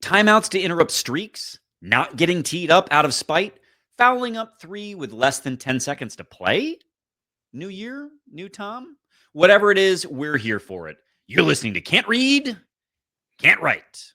timeouts to interrupt streaks, not getting teed up out of spite, fouling up 3 with less than 10 seconds to play? New year, new Tom? Whatever it is, we're here for it. You're listening to Can't Read, Can't Write.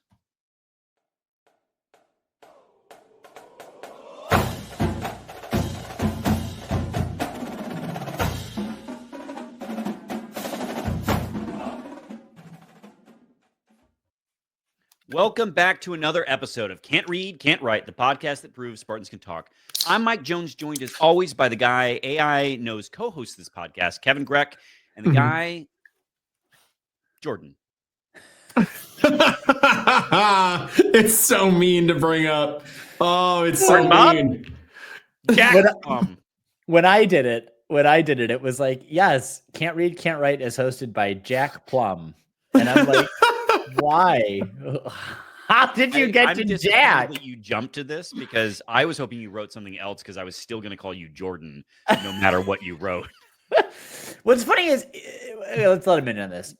Welcome back to another episode of Can't Read, Can't Write, the podcast that proves Spartans can talk. I'm Mike Jones, joined as always by the guy AI knows co-hosts this podcast, Kevin Greck, and the guy, Jordan. It's so mean to bring up. Oh, it's so mean. Jack, when I did it, it was like, yes, Can't Read, Can't Write is hosted by Jack Plum. And I'm like, why? How did you get to Jack? That you jumped to this because I was hoping you wrote something else because I was still going to call you Jordan no matter what you wrote. What's funny is, let's let him in on this.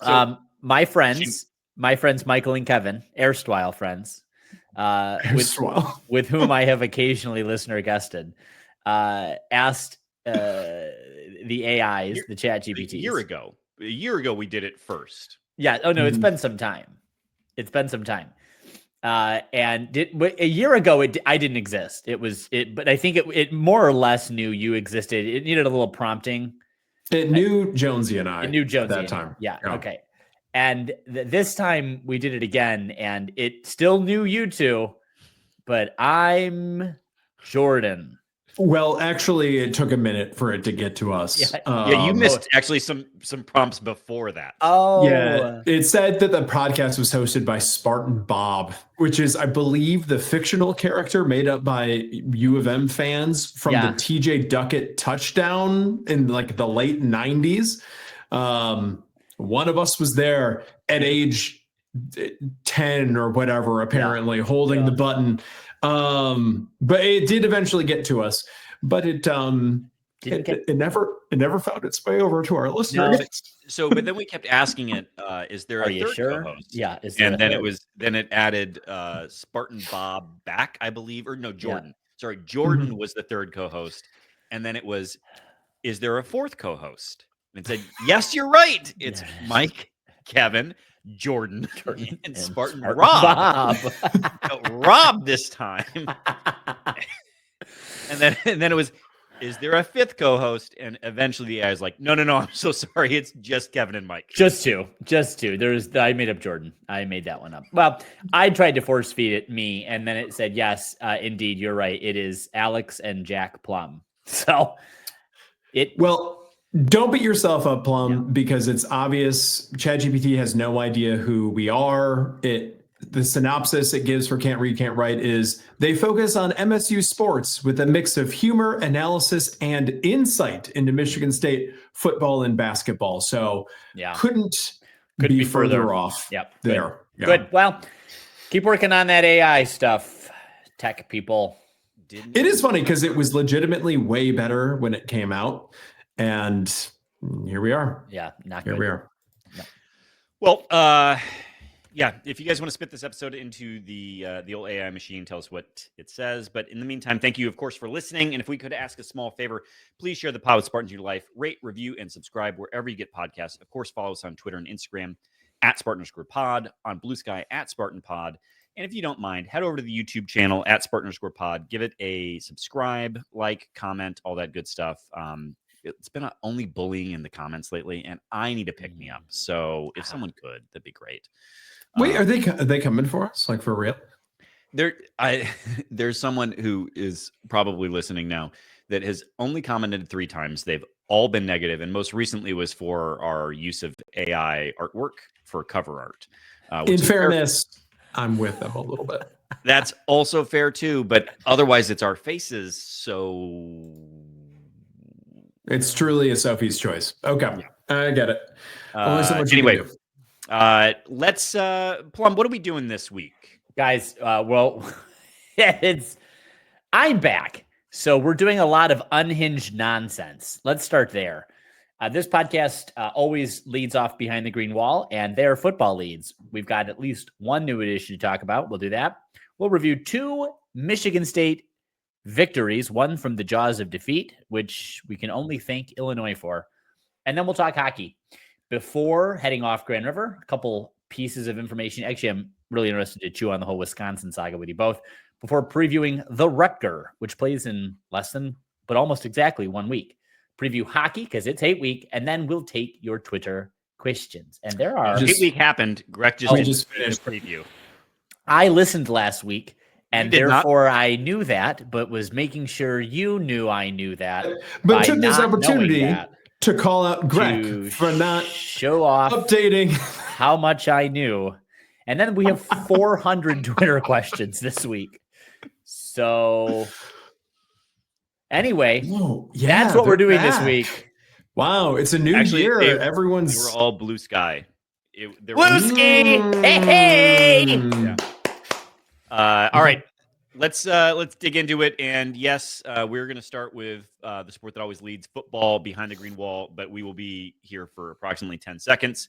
So, my friends, Michael and Kevin, erstwhile friends, with whom I have occasionally listener guested, asked the AIs, the chat GPTs. A year ago, we did it first. Yeah. Oh no, it's been some time. And a year ago, I didn't exist. But I think it more or less knew you existed. It needed a little prompting. It knew Jonesy and I. It knew Jonesy at that time. Yeah. Okay. And this time we did it again, and it still knew you two, but I'm Jordan. Well, actually, it took a minute for it to get to us. Yeah, you missed actually some prompts before that. Oh, yeah. It said that the podcast was hosted by Spartan Bob, which is, I believe, the fictional character made up by U of M fans from the TJ Duckett touchdown in like the late 90s. One of us was there at age 10 or whatever, apparently, holding the button. But it did eventually get to us, but it never found its way over to our listeners. No. But then we kept asking it, is there a third co-host? Yeah. And then it added Spartan Bob back, I believe, or no, Jordan. Yeah. Sorry, Jordan was the third co-host. And then it was, is there a fourth co-host? And it said, yes, you're right. It's Mike, Kevin, Jordan and Spartan Rob. Rob this time. and then it was, is there a fifth co-host? And eventually the AI is like, no, I'm so sorry. It's just Kevin and Mike. Just two. I made up Jordan. I made that one up. Well, I tried to force feed it me, and then it said, yes, indeed, you're right. It is Alex and Jack Plum. So don't beat yourself up, Plum, because it's obvious ChatGPT has no idea who we are. The synopsis it gives for Can't Read, Can't Write is they focus on MSU sports with a mix of humor, analysis, and insight into Michigan State football and basketball. So couldn't be further off there. Good. Well, keep working on that AI stuff, tech people. It is funny because it was legitimately way better when it came out. And here we are. Yeah, here we are. No. Well, if you guys want to spit this episode into the old AI machine, tell us what it says. But in the meantime, thank you, of course, for listening. And if we could ask a small favor, please share the pod with Spartans in your life. Rate, review, and subscribe wherever you get podcasts. Of course, follow us on Twitter and Instagram at Spartan_pod, on Blue Sky at Spartan Pod. And if you don't mind, head over to the YouTube channel at Spartan_pod. Give it a subscribe, like, comment, all that good stuff. It's been only bullying in the comments lately, and I need to pick me up. So if someone could, that'd be great. Wait, are they coming for us? Like for real? There's someone who is probably listening now that has only commented 3 times. They've all been negative, and most recently was for our use of AI artwork for cover art. In fairness, I'm with them a little bit. That's also fair too, but otherwise it's our faces. So it's truly a Sophie's choice. Okay, I get it. Anyway, let's Plum. What are we doing this week, guys? I'm back. So we're doing a lot of unhinged nonsense. Let's start there. This podcast always leads off behind the green wall, and their football leads. We've got at least one new edition to talk about. We'll do that. We'll review 2 Michigan State victories, one from the jaws of defeat, which we can only thank Illinois for. And then we'll talk hockey. Before heading off Grand River, a couple pieces of information. Actually, I'm really interested to chew on the whole Wisconsin saga with you both before previewing the Rutger, which plays in less than, but almost exactly 1 week. Preview hockey because it's 8 week, and then we'll take your Twitter questions. And there are 8 week happened. Greg just finished preview. I listened last week, and therefore I knew that, but was making sure you knew I knew that. But took this opportunity to call out Greg for not show off updating how much I knew. And then we have 400 Twitter questions this week. So anyway, that's what we're doing this week. Wow, it's a new year. They were all blue sky. Blue ski. Hey. Yeah. All right, let's dig into it. And yes, we're going to start with the sport that always leads, football, behind the green wall. But we will be here for approximately 10 seconds.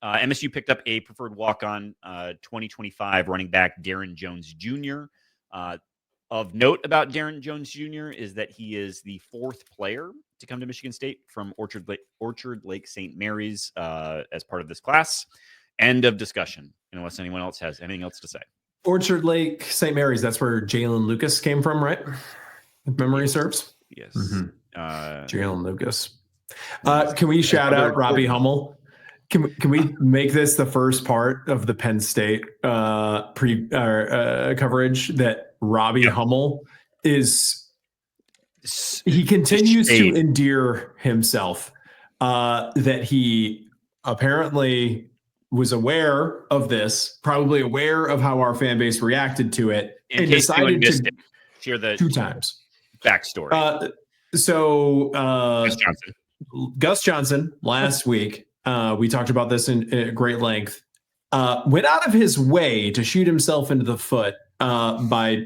MSU picked up a preferred walk-on 2025 running back Darren Jones Jr. Of note about Darren Jones Jr. is that he is the 4th player to come to Michigan State from Orchard Lake St. Mary's as part of this class. End of discussion, unless anyone else has anything else to say. Orchard Lake St. Mary's, that's where Jalen Lucas came from, right? If memory serves. Yes. Mm-hmm. Jalen Lucas. Can we shout out Robbie Hummel? Can we make this the first part of the Penn State coverage that Robbie Hummel he continues to endear himself, that he apparently was aware of this, probably aware of how our fan base reacted to it, and decided to share the 2 times backstory. Gus Johnson last week, we talked about this in great length, went out of his way to shoot himself into the foot by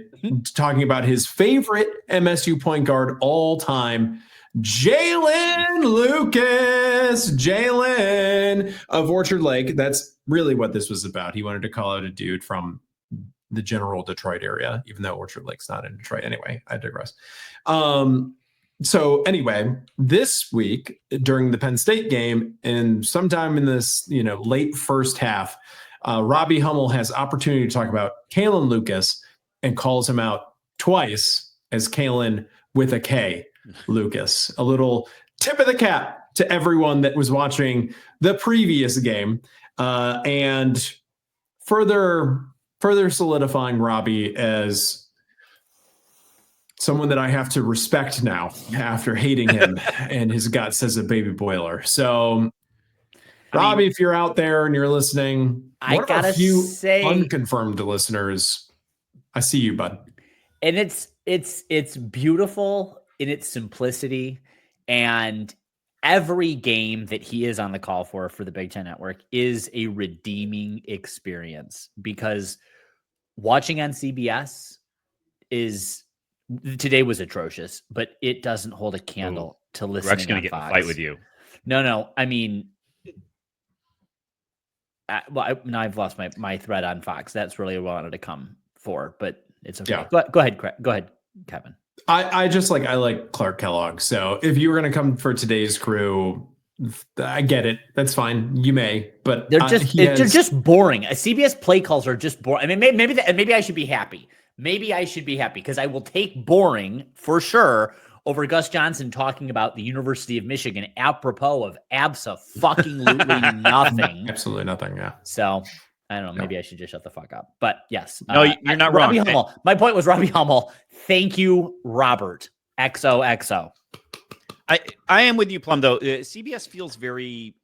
talking about his favorite MSU point guard all time, Jalen Lucas, Jalen of Orchard Lake. That's really what this was about. He wanted to call out a dude from the general Detroit area, even though Orchard Lake's not in Detroit. Anyway, I digress. So anyway, this week during the Penn State game and sometime in this, late first half, Robbie Hummel has opportunity to talk about Kalen Lucas and calls him out twice as Kalen with a K Lucas. A little tip of the cap to everyone that was watching the previous game, and further solidifying Robbie as someone that I have to respect now after hating him and his guts as a baby boiler. So, Robbie, if you're out there and you're listening, one of our few unconfirmed listeners, I see you, bud. And it's beautiful in its simplicity, and every game that he is on the call for the Big Ten Network is a redeeming experience, because watching on CBS today was atrocious, but it doesn't hold a candle to listening. Greg's going to get in a fight with you. No. I mean, now I've lost my thread on Fox. That's really what I wanted to come for, but it's okay. Yeah. Go ahead, Kevin. I like Clark Kellogg. So if you were going to come for today's crew, I get it. That's fine. You may, but they're just boring. CBS play calls are just boring. I mean, maybe I should be happy. Maybe I should be happy because I will take boring for sure over Gus Johnson talking about the University of Michigan apropos of abso-fucking-lutely nothing. Absolutely nothing, yeah. So, I don't know. Maybe I should just shut the fuck up. But yes. No, you're not wrong. Robbie Hummel. My point was Robbie Hummel. Thank you, Robert. XOXO. I am with you, Plum, though. CBS feels very,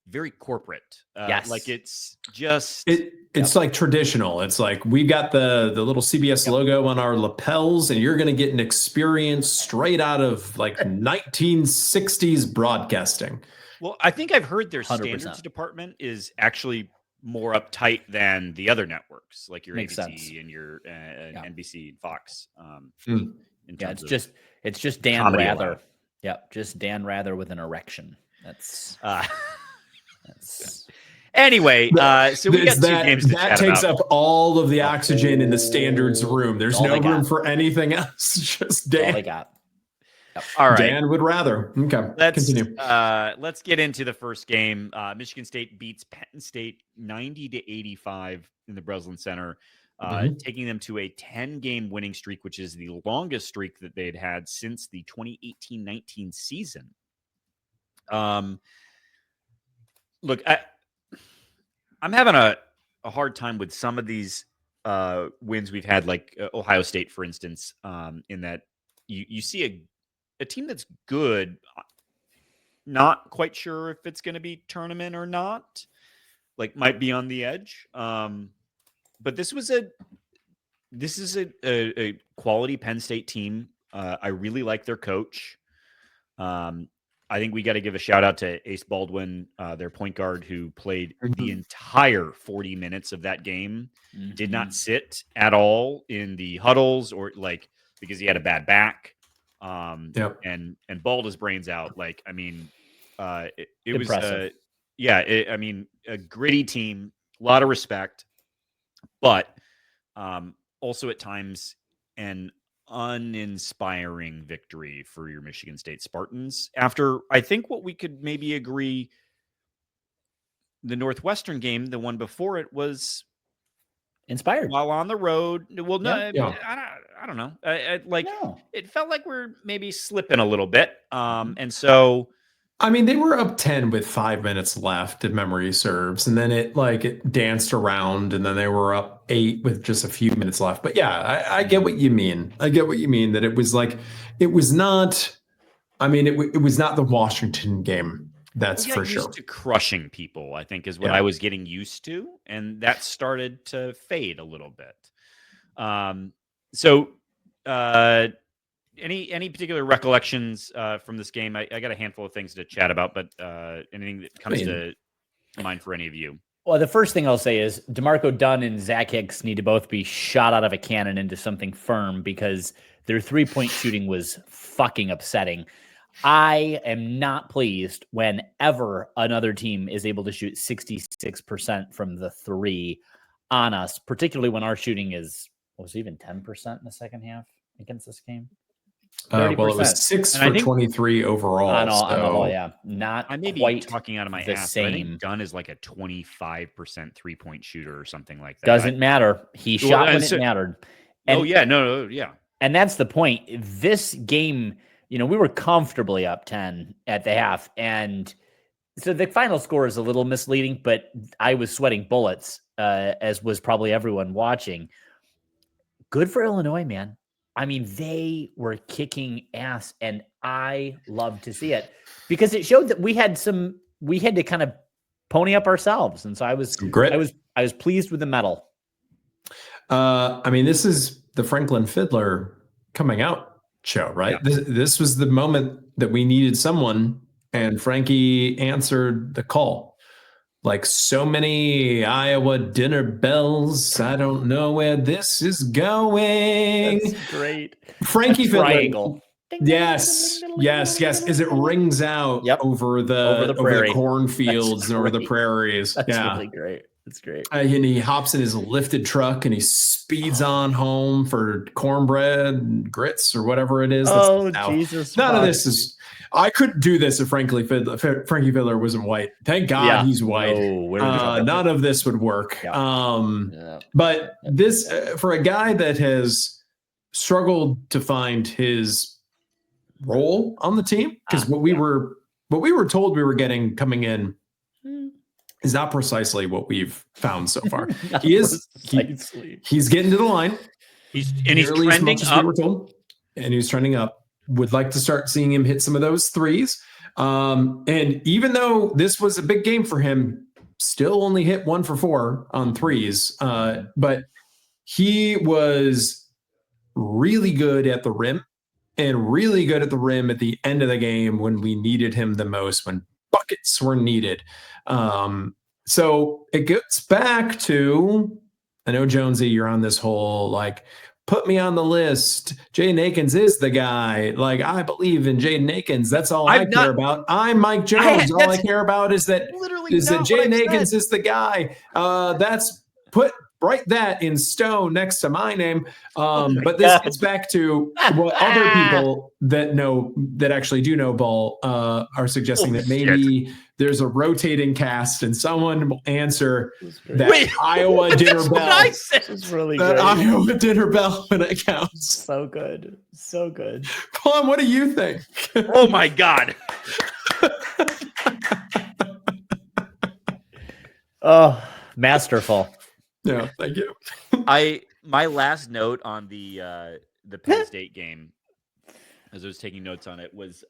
very corporate. Yes. Like it's just... It's like traditional. It's like we got the little CBS logo on our lapels, and you're going to get an experience straight out of like 1960s broadcasting. Well, I think I've heard their 100%. Standards department is actually more uptight than the other networks, like your Makes ABC sense. and your NBC and Fox. It's just Dan Rather. Yep, just Dan Rather with an erection. That's anyway. So we got two games to chat takes about. up all of the oxygen in the standards room. There's no room for anything else. Just Dan. All they got. Yep. All right. Dan would rather. Okay. Continue. Let's get into the first game. Michigan State beats Penn State 90-85 in the Breslin Center, taking them to a 10-game winning streak, which is the longest streak that they'd had since the 2018-19 season. Look, I'm having a hard time with some of these wins we've had, like Ohio State, for instance, in that you see a team that's good, not quite sure if it's going to be tournament or not, like might be on the edge. But this is a quality Penn State team. I really like their coach. I think we got to give a shout out to Ace Baldwin, their point guard, who played the entire 40 minutes of that game, did not sit at all in the huddles or because he had a bad back. And balled his brains out. Like, I mean, it was, a gritty team, a lot of respect, but also at times an uninspiring victory for your Michigan State Spartans. After, I think what we could maybe agree, the Northwestern game, the one before it, was inspired while on the road. Well, no, I don't know. It felt like we're maybe slipping a little bit. And so, I mean, they were up 10 with 5 minutes left, if memory serves, and then it danced around, and then they were up 8 with just a few minutes left. But yeah, I get what you mean. I get what you mean, that it was not. I mean, it was not the Washington game. That's for sure. Used to crushing people, I think, is what I was getting used to, and that started to fade a little bit. Any particular recollections from this game? I got a handful of things to chat about, but anything that comes to mind for any of you? Well, the first thing I'll say is DeMarco Dunn and Zach Hicks need to both be shot out of a cannon into something firm, because their three-point shooting was fucking upsetting. I am not pleased whenever another team is able to shoot 66% from the three on us, particularly when our shooting was even 10% in the second half against this game. Well, it was 6 for 23 overall. On all, yeah. I may be talking out of my ass, but I think Dunn is like a 25% three-point shooter or something like that. Doesn't matter. He shot when it mattered. And, yeah. And that's the point. This game, we were comfortably up 10 at the half. And so the final score is a little misleading, but I was sweating bullets, as was probably everyone watching. Good for Illinois, man. I mean, they were kicking ass, and I love to see it, because it showed that we had to kind of pony up ourselves. And so I was pleased with the medal. I mean, this is the Franklin Fiddler coming out show, right? Yeah. This was the moment that we needed someone, and Frankie answered the call. Like so many Iowa dinner bells, I don't know where this is going. That's great. Frankie Fiddler. Triangle. Yes. As it rings out over the cornfields and over the prairies. That's really great. It's great. And he hops in his lifted truck and he speeds on home for cornbread and grits or whatever it is. Jesus! None of this is. I couldn't do this if Frankie Fiddler wasn't white. Thank God he's white. None of this would work. Yeah. But this, for a guy that has struggled to find his role on the team, because what we were told we were getting coming in is not precisely what we've found so far. He's getting to the line. He's trending up. And he's trending up. Would like to start seeing him hit some of those threes. And even though this was a big game for him, still only hit 1 for 4 on threes. But he was really good at the rim, and really good at the rim at the end of the game when we needed him the most, when buckets were needed. So it gets back to, I know, Jonesy, you're on this whole put me on the list. Jaden Akins is the guy. Like, I believe in Jaden Akins. That's all I care about. I'm Mike Jones. All I care about is that Jaden Akins is the guy. That's write that in stone next to my name. But this gets back to what other people that actually do know ball are suggesting, that maybe there's a rotating cast and someone will answer that Iowa dinner bell. This is really good. Iowa dinner bell when it counts. So good. So good. Plum, what do you think? Oh my God. Oh, masterful. Yeah, thank you. My last note on the Penn State game, as I was taking notes on it, was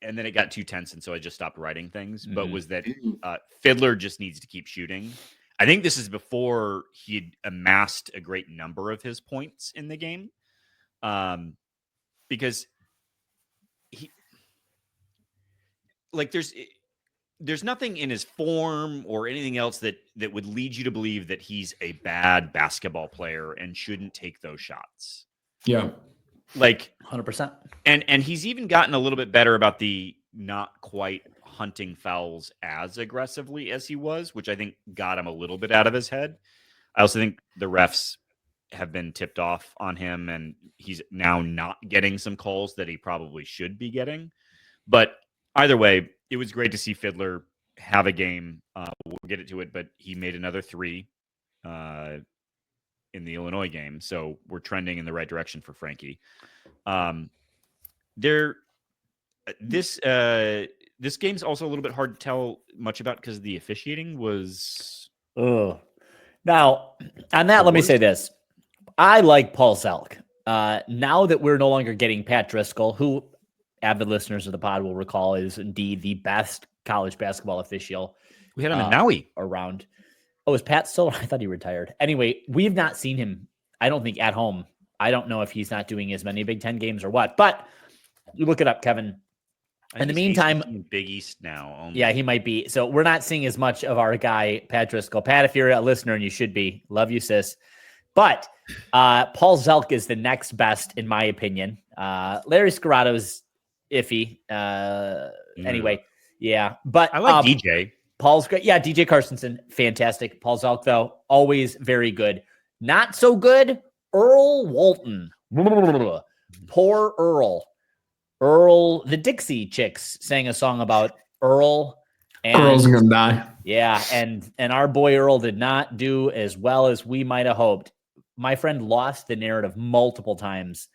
and then it got too tense, and so I just stopped writing things. But was that Fiddler just needs to keep shooting? I think this is before he had amassed a great number of his points in the game, because there's nothing in his form or anything else that would lead you to believe that he's a bad basketball player and shouldn't take those shots. Yeah. Like 100%. And he's even gotten a little bit better about the not quite hunting fouls as aggressively as he was, which I think got him a little bit out of his head. I also think the refs have been tipped off on him, and he's now not getting some calls that he probably should be getting. But either way, it was great to see Fiddler have a game. We'll get into it, but he made another 3 in the Illinois game, so we're trending in the right direction for Frankie. This game's also a little bit hard to tell much about because the officiating was. Oh, now on that, let me say this: I like Paul Zelk. Now that we're no longer getting Pat Driscoll, who avid listeners of the pod will recall is indeed the best college basketball official. We had him in Maui around. Oh, is Pat still? I thought he retired. Anyway, we've not seen him, I don't think, at home. I don't know if he's not doing as many Big Ten games or what, but you look it up, Kevin. In the meantime, Big East now. Only. Yeah, he might be. So we're not seeing as much of our guy, Pat Driscoll. Pat, if you're a listener, and you should be, love you, sis. But Paul Zelk is the next best, in my opinion. Larry Scarado's iffy. Anyway, yeah. But I like DJ. Paul's great. Yeah, DJ Carstensen, fantastic. Paul Zelk, though, always very good. Not so good, Earl Walton. Poor Earl. Earl, the Dixie Chicks sang a song about Earl. And, Earl's gonna die. Yeah, and our boy Earl did not do as well as we might have hoped. My friend lost the narrative multiple times,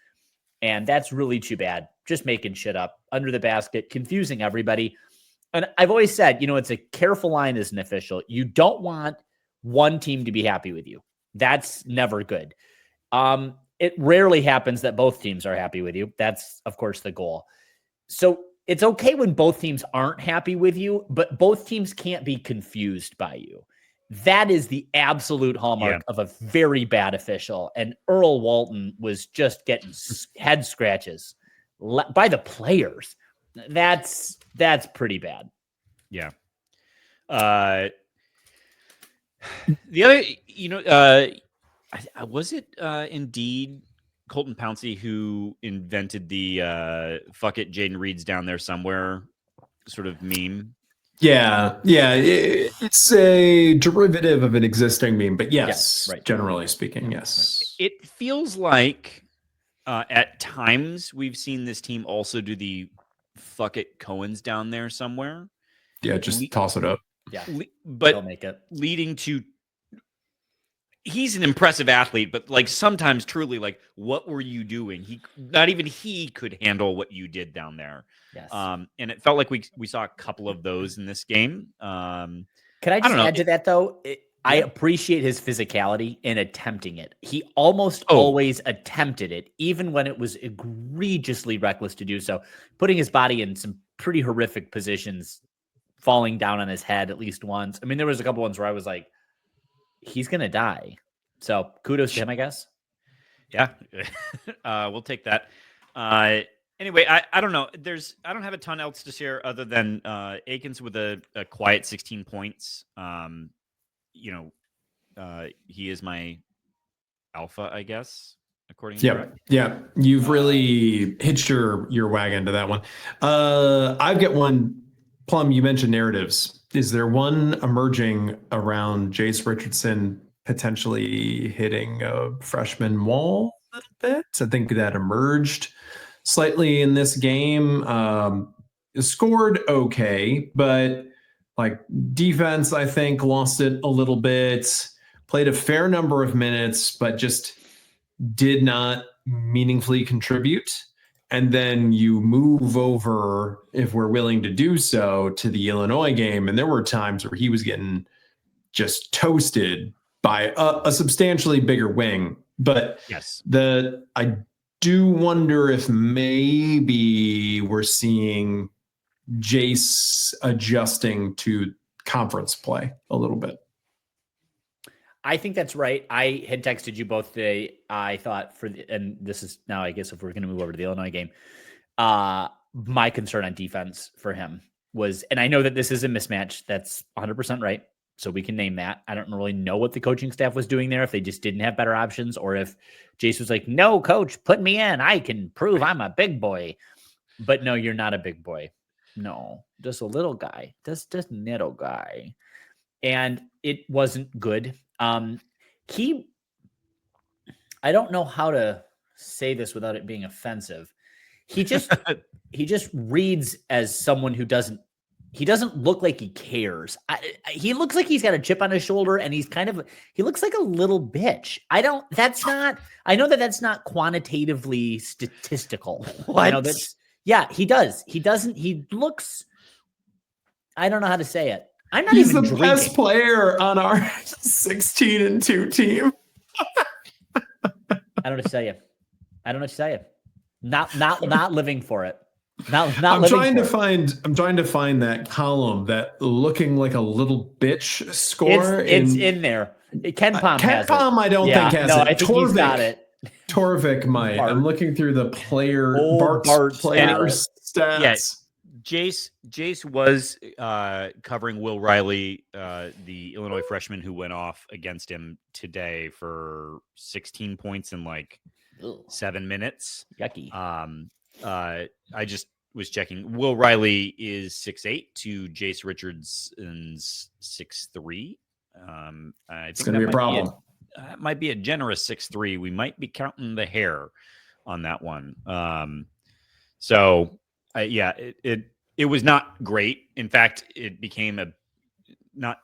and that's really too bad. Just making shit up under the basket, confusing everybody. And I've always said, it's a careful line as an official. You don't want one team to be happy with you. That's never good. It rarely happens that both teams are happy with you. That's, of course, the goal. So it's okay when both teams aren't happy with you, but both teams can't be confused by you. That is the absolute hallmark of a very bad official. And Earl Walton was just getting head scratches by the players. That's pretty bad. Yeah. The other, was it indeed Colton Pouncey who invented the "fuck it, Jaden Reed's down there somewhere" sort of meme? Yeah. It's a derivative of an existing meme, but yes, right. Generally speaking, yes. It feels like at times we've seen this team also do the "fuck it, Cohen's down there somewhere." Yeah, just toss it up. Yeah, but they'll make it. Leading to, he's an impressive athlete, but like sometimes truly, like, what were you doing? Not even he could handle what you did down there. Yes. And it felt like we saw a couple of those in this game. Can I just add to that though? I appreciate his physicality in attempting it. He almost always attempted it, even when it was egregiously reckless to do so, putting his body in some pretty horrific positions, falling down on his head at least once. I mean, there was a couple ones where I was like, he's going to die. So kudos to him, I guess. Yeah. We'll take that. Anyway, I don't know. I don't have a ton else to share other than Akins with a quiet 16 points. He is my alpha, I guess, according to Yep. Yeah. You've really hitched your wagon to that one. I've got one. Plum, you mentioned narratives. Is there one emerging around Jace Richardson potentially hitting a freshman wall a little bit? I think that emerged slightly in this game. Scored okay, but like defense, I think lost it a little bit. Played a fair number of minutes, but just did not meaningfully contribute. And then you move over, if we're willing to do so, to the Illinois game. And there were times where he was getting just toasted by a substantially bigger wing. But yes, I do wonder if maybe we're seeing Jace adjusting to conference play a little bit. I think that's right. I had texted you both today. I thought and this is now, I guess, if we're going to move over to the Illinois game, my concern on defense for him was, and I know that this is a mismatch. That's 100% right. So we can name that. I don't really know what the coaching staff was doing there, if they just didn't have better options, or if Jace was like, no, coach, put me in. I can prove I'm a big boy. But no, you're not a big boy. No, just a little guy. Just little guy. And it wasn't good. I don't know how to say this without it being offensive. He just reads as someone who doesn't look like he cares. He looks like he's got a chip on his shoulder, and he looks like a little bitch. I know that that's not quantitatively statistical. What? Yeah, he does. He looks, I don't know how to say it. I'm not He's even the drinking. best player on our 16-2 team. I don't know what to tell you. Not living for it. I'm trying to find that column, that looking like a little bitch score. It's in there. Ken Palm has it. I don't think has it. I think he's got it. Torvik might. Bart. I'm looking through the Bart's player stats. Yeah. Jace was covering Will Riley, the Illinois freshman who went off against him today for 16 points in like 7 minutes. Yucky. I just was checking. Will Riley is 6'8" to Jace Richardson's 6'3". It's going to be a problem. It might be a generous 6'3". We might be counting the hair on that one. It was not great. In fact, it became a not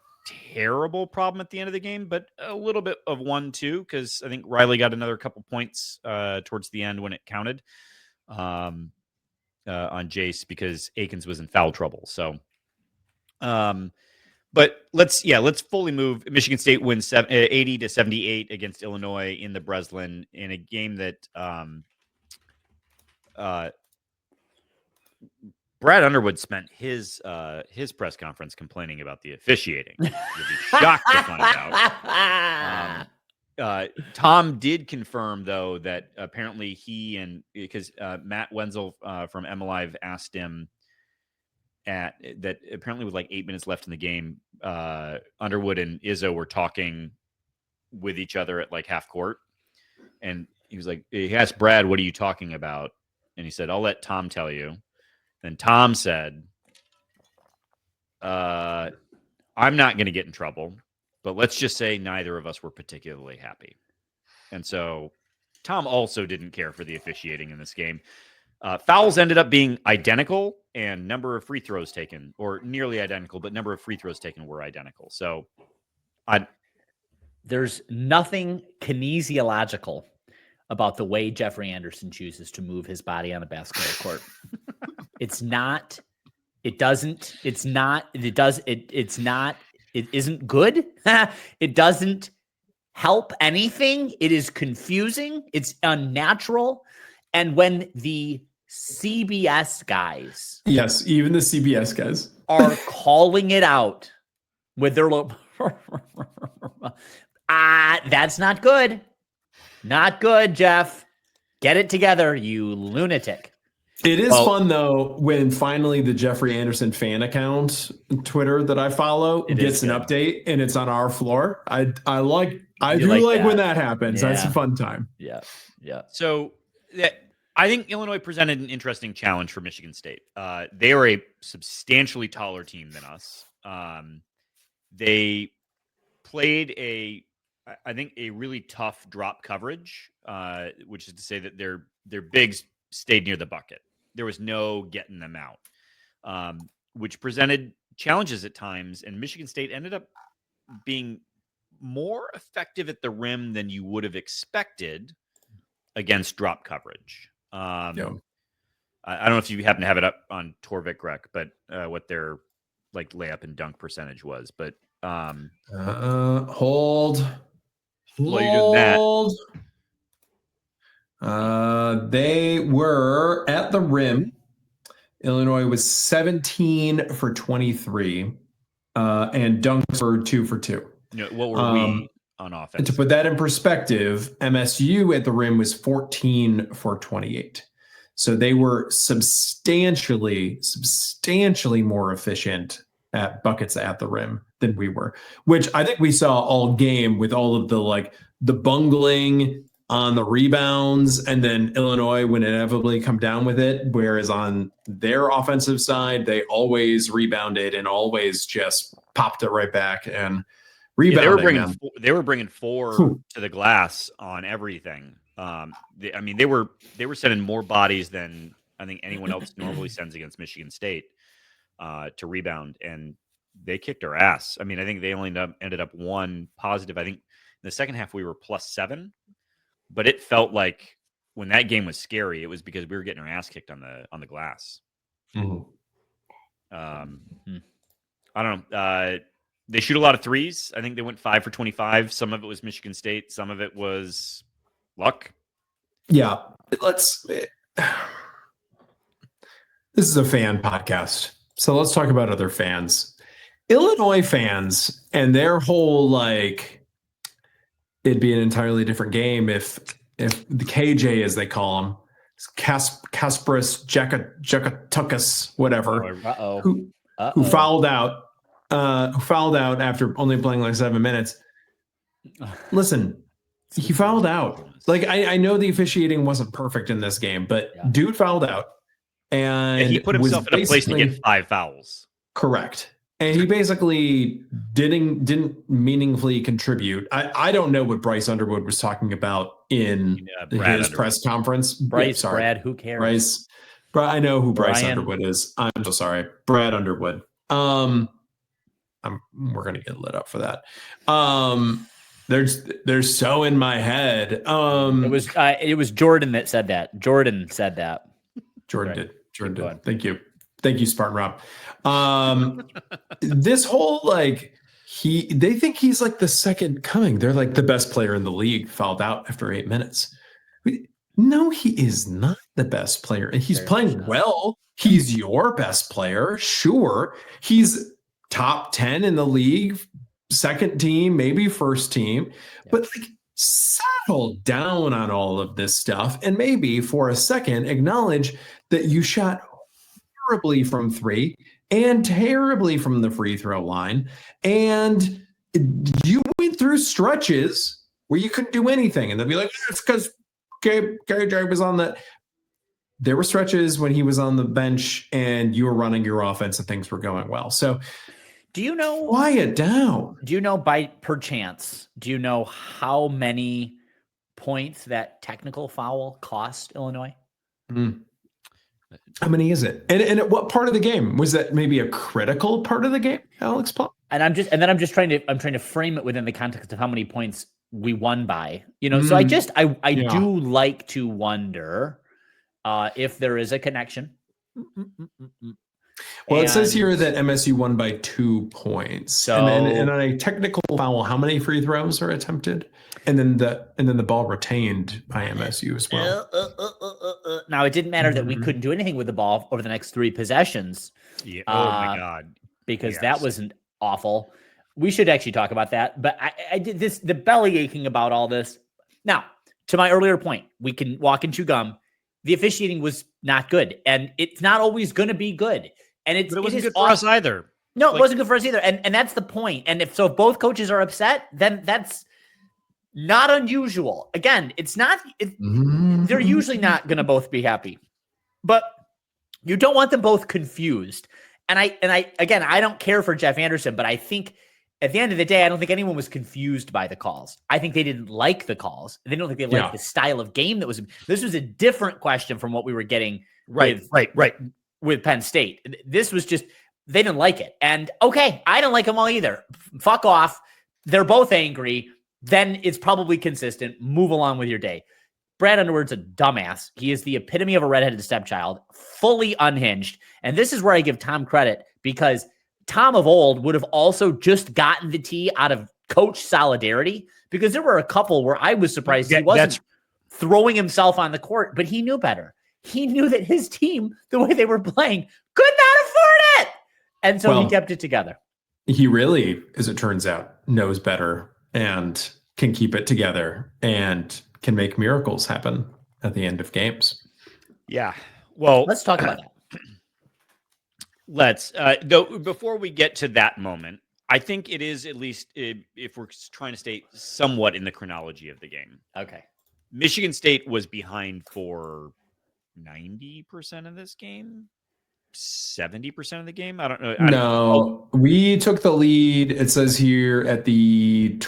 terrible problem at the end of the game, but a little bit of 1-2, because I think Riley got another couple points towards the end when it counted on Jace, because Akins was in foul trouble. So, but let's fully move. Michigan State wins 80-78 against Illinois in the Breslin, in a game that Brad Underwood spent his press conference complaining about the officiating. You'll be shocked to find out. Tom did confirm, though, that apparently because Matt Wenzel from MLive asked him that apparently with like 8 minutes left in the game, Underwood and Izzo were talking with each other at like half court, and he asked Brad, "What are you talking about?" And he said, "I'll let Tom tell you." Then Tom said, "I'm not going to get in trouble, but let's just say neither of us were particularly happy." And so Tom also didn't care for the officiating in this game. Fouls ended up being identical, and number of free throws taken, or nearly identical, but number of free throws taken were identical. So there's nothing kinesiological about the way Jeffrey Anderson chooses to move his body on a basketball court. It isn't good. It doesn't help anything. It is confusing. It's unnatural. And when the CBS guys, yes, even the CBS guys are calling it out with their little, that's not good. Not good, Jeff. Get it together, you lunatic. It is fun though when finally the Jeffrey Anderson fan account Twitter that I follow gets an update and it's on our floor. I do like when that happens. Yeah. That's a fun time. Yeah. So I think Illinois presented an interesting challenge for Michigan State. They are a substantially taller team than us. They played I think a really tough drop coverage, which is to say that their bigs stayed near the bucket. There was no getting them out, which presented challenges at times. And Michigan State ended up being more effective at the rim than you would have expected against drop coverage. I don't know if you happen to have it up on Torvik Rec, but what their like layup and dunk percentage was. But hold. While you're doing that. They were at the rim. Illinois was 17 for 23, and dunks were 2 for 2. What were we on offense? And to put that in perspective, MSU at the rim was 14 for 28. So they were substantially more efficient at buckets at the rim than we were, which I think we saw all game with all of the bungling on the rebounds, and then Illinois would inevitably come down with it. Whereas on their offensive side, they always rebounded and always just popped it right back and rebounded. They were bringing 4 to the glass on everything. They were sending more bodies than I think anyone else normally sends against Michigan State to rebound, and they kicked our ass. I mean, I think they only ended up 1 positive. I think in the second half we were +7. But it felt like when that game was scary, it was because we were getting our ass kicked on the glass. Mm-hmm. I don't know. They shoot a lot of threes. I think they went 5 for 25. Some of it was Michigan State. Some of it was luck. Yeah. This is a fan podcast. So let's talk about other fans. Illinois fans and their whole it'd be an entirely different game if the KJ, as they call him, Kasparis Jakatukas, whatever, who fouled out after only playing like 7 minutes. Listen, he fouled out. I know the officiating wasn't perfect in this game, but dude fouled out, and he put himself in a place to get 5 fouls. Correct. And he basically didn't meaningfully contribute. I don't know what Bryce Underwood was talking about in his press conference. Brad, who cares? I know who Bryce Underwood is. I'm so sorry. Brad Underwood. We're gonna get lit up for that. They're so in my head. It was Jordan that said that. Jordan said that. Jordan did. Thank you, Spartan Rob. This whole they think he's like the second coming. They're like the best player in the league, fouled out after 8 minutes. No, he is not the best player. And he's playing well. He's your best player. Sure. He's top 10 in the league, second team, maybe first team. But settle down on all of this stuff and maybe for a second acknowledge that you shot terribly from 3 and terribly from the free throw line. And you went through stretches where you couldn't do anything. And they'll be like, it's because KJ was on that. There were stretches when he was on the bench and you were running your offense and things were going well. So do you know, quiet down. Do you know by perchance, do you know how many points that technical foul cost Illinois? How many is it? And at what part of the game? Was that maybe a critical part of the game, Alex Plum? And I'm just trying to frame it within the context of how many points we won by. So I do like to wonder if there is a connection. Well, it says here that MSU won by 2 points. So, and on a technical foul, how many free throws are attempted? And then the ball retained by MSU as well. Now, it didn't matter that we couldn't do anything with the ball over the next 3 possessions. Yeah. Oh my God! Because that wasn't awful. We should actually talk about that. But I did this. The belly aching about all this. Now, to my earlier point, we can walk and chew gum. the officiating was not good, and it's not always going to be good. And it wasn't good for us either. No, it wasn't good for us either. And that's the point. And if both coaches are upset, then that's not unusual. Again, they're usually not going to both be happy, but you don't want them both confused. And I don't care for Jeff Anderson, but I think at the end of the day, I don't think anyone was confused by the calls. I think they didn't like the calls. They don't think they liked the style of game this was a different question from what we were getting with Penn State. This was just, they didn't like it. And okay, I don't like them all either. Fuck off. They're both angry. Then it's probably consistent. Move along with your day. Brad Underwood's a dumbass. He is the epitome of a redheaded stepchild, fully unhinged. And this is where I give Tom credit, because Tom of old would have also just gotten the tea out of coach solidarity, because there were a couple where I was surprised he wasn't throwing himself on the court, but he knew better. He knew that his team, the way they were playing, could not afford it. And so he kept it together. He really, as it turns out, knows better and can keep it together and can make miracles happen at the end of games. Yeah. Well, let's talk about that. Let's though before we get to that moment, I think it is, at least if we're trying to stay somewhat in the chronology of the game. Okay. Michigan State was behind for 90% of this game, 70% of the game. I don't know. No, we took the lead. It says here at this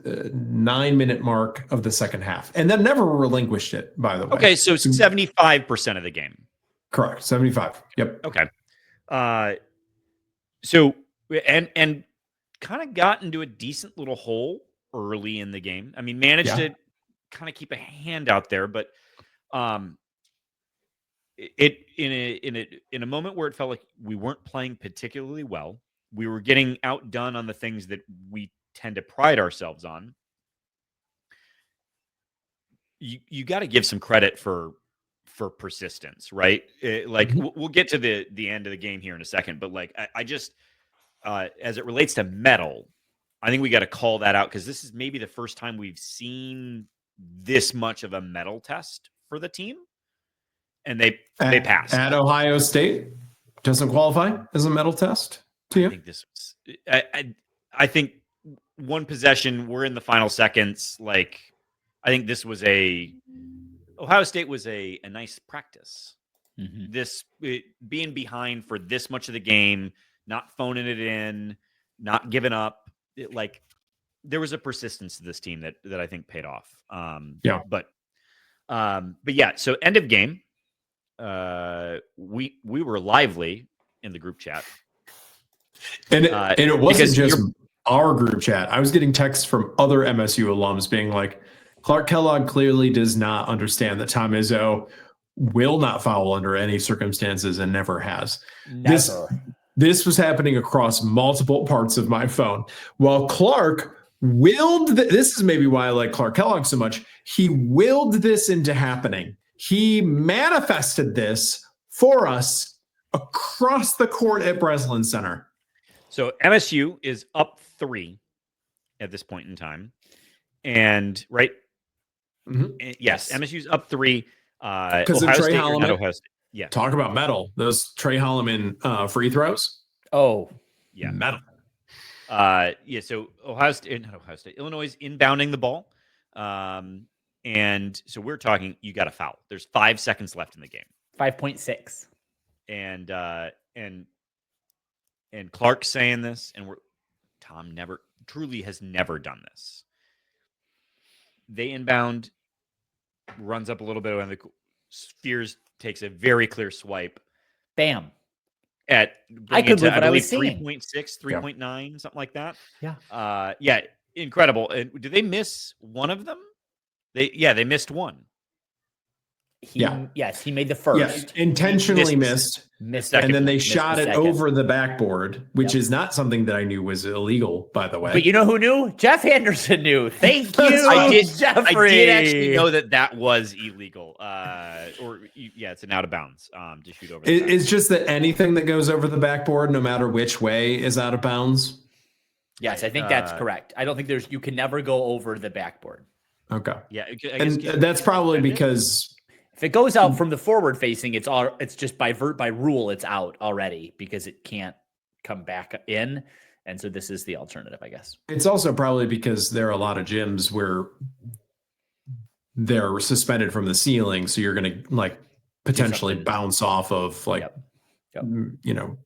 9-minute mark of the second half, and then never relinquished it, by the way. Okay, so 75% of the game. Correct. 75. Yep. Okay. So and kind of got into a decent little hole early in the game. I mean, managed to kind of keep a hand out there, but it in a moment where it felt like we weren't playing particularly well, we were getting outdone on the things that we tend to pride ourselves on. You got to give some credit for persistence, right? We'll get to the end of the game here in a second, but I just as it relates to metal, I think we got to call that out, because this is maybe the first time we've seen this much of a metal test for the team, and they passed. At Ohio State doesn't qualify as a metal test to you? I think this was, I think one possession, we're in the final seconds. I think this was Ohio State was a nice practice. Mm-hmm. This being behind for this much of the game, not phoning it in, not giving up. There was a persistence to this team that I think paid off. But yeah. So end of game, we were lively in the group chat, and it wasn't just our group chat. I was getting texts from other MSU alums being like, Clark Kellogg clearly does not understand that Tom Izzo will not foul under any circumstances and never has. Never. This was happening across multiple parts of my phone. While Clark willed, this is maybe why I like Clark Kellogg so much, he willed this into happening. He manifested this for us across the court at Breslin Center. So MSU is up 3 at this point in time. And right? Mm-hmm. Yes, MSU's up 3. Because of Trey Holloman. Ohio State. Yeah. Talk about metal. Those Trey Holloman free throws. Oh, yeah. Metal. So Illinois is inbounding the ball. And so we're talking, you got a foul. There's 5 seconds left in the game. 5.6. And Clark's saying this, and Tom truly has never done this. They inbound, runs up a little bit, and the Spears takes a very clear swipe. Bam. I could believe what I was 3.6, 3.9, something like that. Yeah. Incredible. And did they miss one of them? They missed one. Yes, he made the first. Yes, intentionally missed. And then they shot it over the backboard, which is not something that I knew was illegal, by the way. But you know who knew? Jeff Anderson knew. Thank you, Jeffrey. I did actually know that was illegal. It's an out of bounds to shoot over. It's just that anything that goes over the backboard, no matter which way, is out of bounds. Yes, I think that's correct. I don't think you can never go over the backboard. Okay. Yeah, And that's probably because if it goes out from the forward facing, it's just by rule, it's out already because it can't come back in. And so this is the alternative, I guess. It's also probably because there are a lot of gyms where they're suspended from the ceiling. So you're going to like potentially bounce off of like, you know,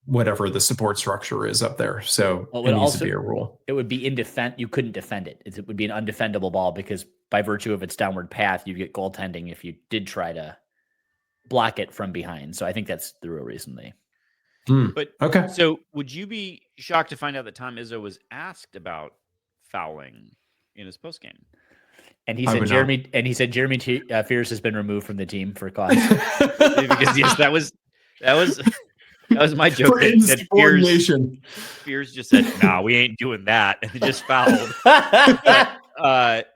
whatever the support structure is up there. So it needs to be a rule. It would be you couldn't defend it. It would be an undefendable ball because by virtue of its downward path, you get goaltending if you did try to block it from behind. So I think that's the real reason they. But okay. So would you be shocked to find out that Tom Izzo was asked about fouling in his postgame? And he said Jeremy Fierce has been removed from the team for cause. Because yes, that was my joke. For insubordination. Fierce just said, "No, we ain't doing that," and just fouled.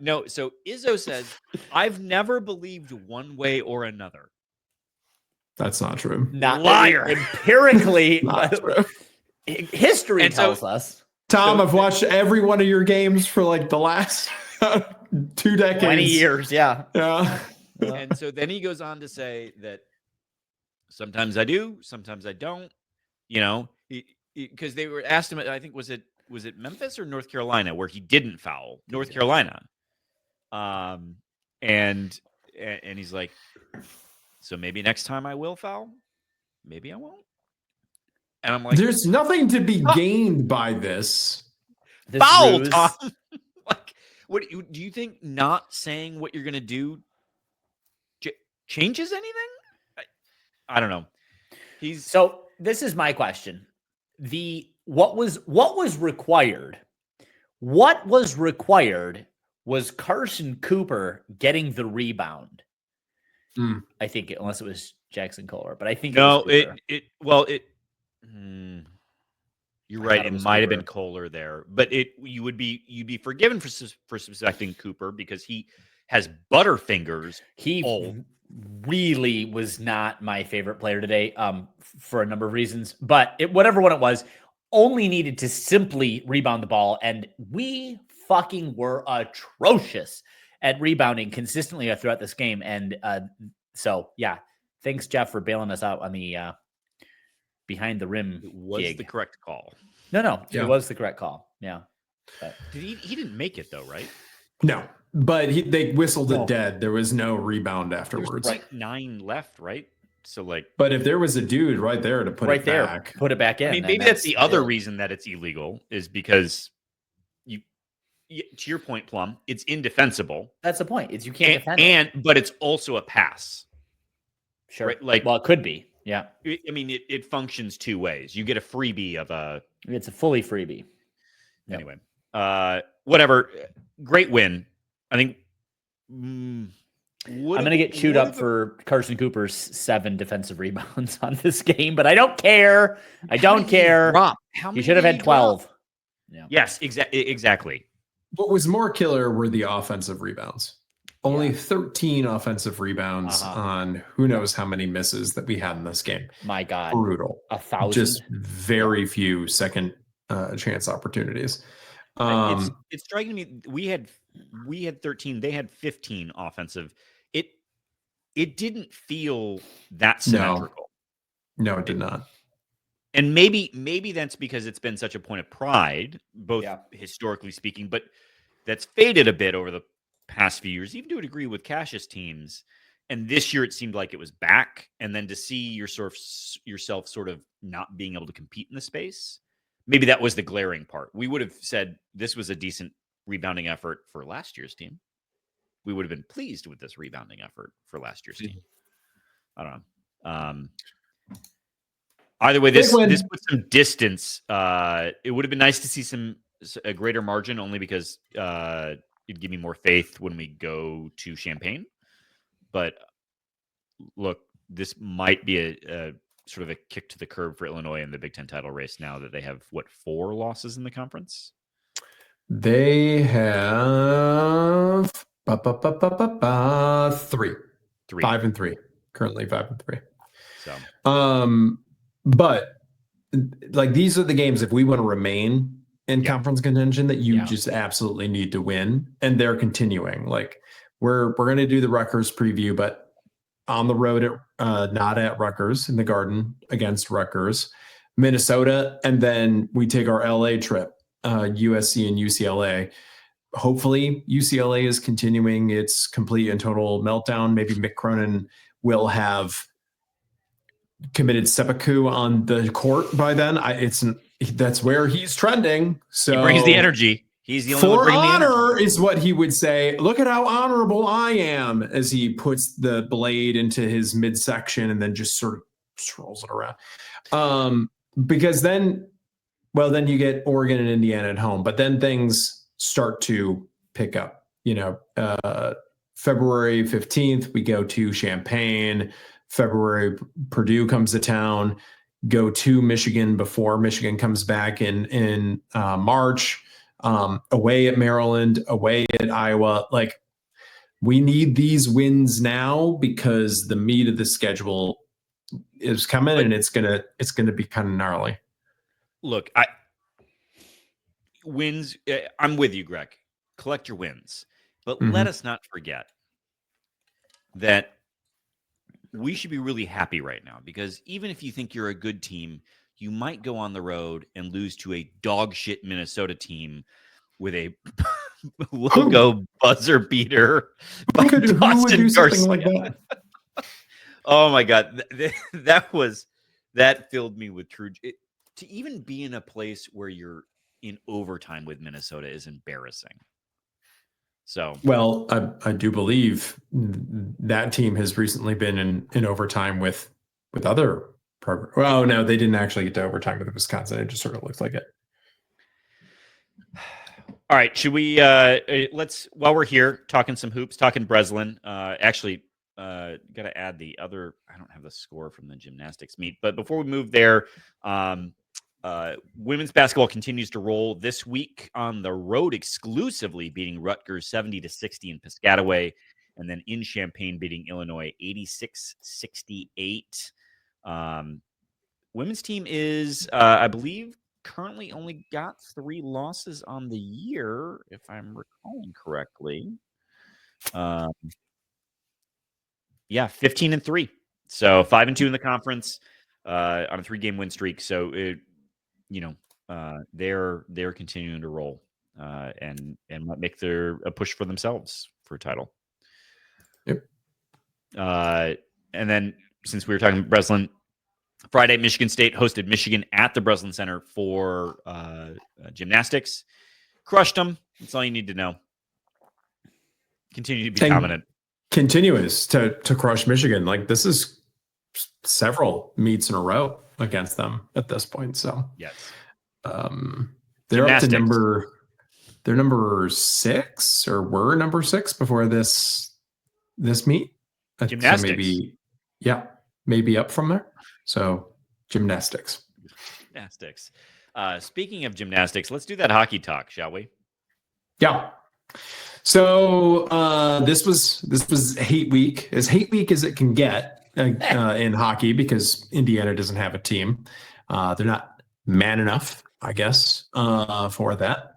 No. So Izzo says, "I've never believed one way or another." That's not true. Not liar. Empirically, not true. History tells us. Tom, I've watched every one of your games for like the last 2 decades. 20 years, yeah. And so then he goes on to say that sometimes I do, sometimes I don't. You know, because they were asked him, I think was it Memphis or North Carolina where he didn't foul? North Carolina. And he's like, so maybe next time I will foul, maybe I won't. And I'm like, there's nothing to be gained by this. Foul, Tom. Like, what do you think? Not saying what you're gonna do changes anything? I don't know. So this is my question. What was required? What was required was Carson Cooper getting the rebound. I think unless it was Jackson Kohler, but I think you're right. It might have been Kohler there, but you'd be forgiven for suspecting Cooper because he has butterfingers. He really was not my favorite player today, for a number of reasons. But whatever one it was, only needed to simply rebound the ball, and we fucking were atrocious at rebounding consistently throughout this game. And so, yeah, thanks, Jeff, for bailing us out on the behind the rim. It was gig. The correct call. No, it was the correct call. Yeah. But. He didn't make it, though, right? No, but they whistled it dead. There was no rebound afterwards. Like 9 left, right? So, like. But if there was a dude right there to put it back. Put it back in. I mean, maybe that's the other reason that it's illegal is because to your point, Plum, it's indefensible. That's the point. You can't defend it. But it's also a pass. Sure. Right? Like, well, it could be. Yeah. I mean, it functions 2 ways. You get a freebie of a. It's a fully freebie. Yep. Anyway, whatever. Great win. I think. I'm going to get chewed up for Carson Cooper's 7 defensive rebounds on this game, but I don't care. I don't care. He should have had 12. Yeah. Yes, exactly. What was more killer were the offensive rebounds. Only 13 offensive rebounds on who knows how many misses that we had in this game. My God. Brutal. 1,000. Just very few second chance opportunities. It's striking me. We had 13. They had 15 offensive. It didn't feel that symmetrical. No, it did not. And maybe that's because it's been such a point of pride, both historically speaking, but that's faded a bit over the past few years, even to a degree with Cassius teams. And this year it seemed like it was back. And then to see yourself sort of not being able to compete in the space, maybe that was the glaring part. We would have said this was a decent rebounding effort for last year's team. We would have been pleased with this rebounding effort for last year's team. I don't know. Either way, this put some distance. It would have been nice to see a greater margin, only because it'd give me more faith when we go to Champaign. But look, this might be a sort of a kick to the curb for Illinois in the Big Ten title race now that they have 4 losses in the conference. They have 3. 5-3. Currently 5-3. So, but like these are the games if we want to remain in conference contention that you just absolutely need to win, and they're continuing. Like we're going to do the Rutgers preview, but on the road at not at Rutgers, in the Garden against Rutgers, Minnesota, and then we take our LA trip, USC and UCLA. Hopefully UCLA is continuing its complete and total meltdown. Maybe Mick Cronin will have committed seppuku on the court by then. That's where he's trending. So he brings the energy. He's the only one bringing the energy. For honor is what he would say. Look at how honorable I am, as he puts the blade into his midsection and then just sort of strolls it around. Because then you get Oregon and Indiana at home, but then things start to pick up. February 15th, we go to Champaign. February, Purdue comes to town. Go to Michigan before Michigan comes back in March. Away at Maryland, away at Iowa. Like, we need these wins now because the meat of the schedule is coming, and it's gonna be kind of gnarly. Look, wins. I'm with you, Greg. Collect your wins, but let us not forget that we should be really happy right now, because even if you think you're a good team, you might go on the road and lose to a dog shit Minnesota team with a logo buzzer beater by Dawson Garcia. Like that? Oh my God. That filled me with true. To even be in a place where you're in overtime with Minnesota is embarrassing. So, well, I do believe that team has recently been in overtime with other programs. Well, no, they didn't actually get to overtime with Wisconsin. It just sort of looks like it. All right, should we let's, while we're here talking some hoops, talking Breslin, actually got to add the other, I don't have the score from the gymnastics meet, but before we move there, women's basketball continues to roll this week on the road exclusively, beating Rutgers 70-60 in Piscataway, and then in Champaign beating Illinois 86-68. Women's team is, I believe, currently only got 3 losses on the year, if I'm recalling correctly. 15-3. So 5-2 in the conference on a 3-game win streak. So they're continuing to roll and might make a push for themselves for a title. Yep. And then, since we were talking Breslin, Friday, Michigan State hosted Michigan at the Breslin Center for gymnastics. Crushed them. That's all you need to know. Continue to be dominant. Continuous to crush Michigan. Like, this is several meets in a row against them at this point. So yes, they're up to they're number 6, or were number 6 before this meet. Gymnastics. So maybe up from there. So gymnastics. Speaking of gymnastics, let's do that hockey talk, shall we? Yeah. So this was hate week, as it can get in hockey, because Indiana doesn't have a team. They're not man enough, I guess, for that.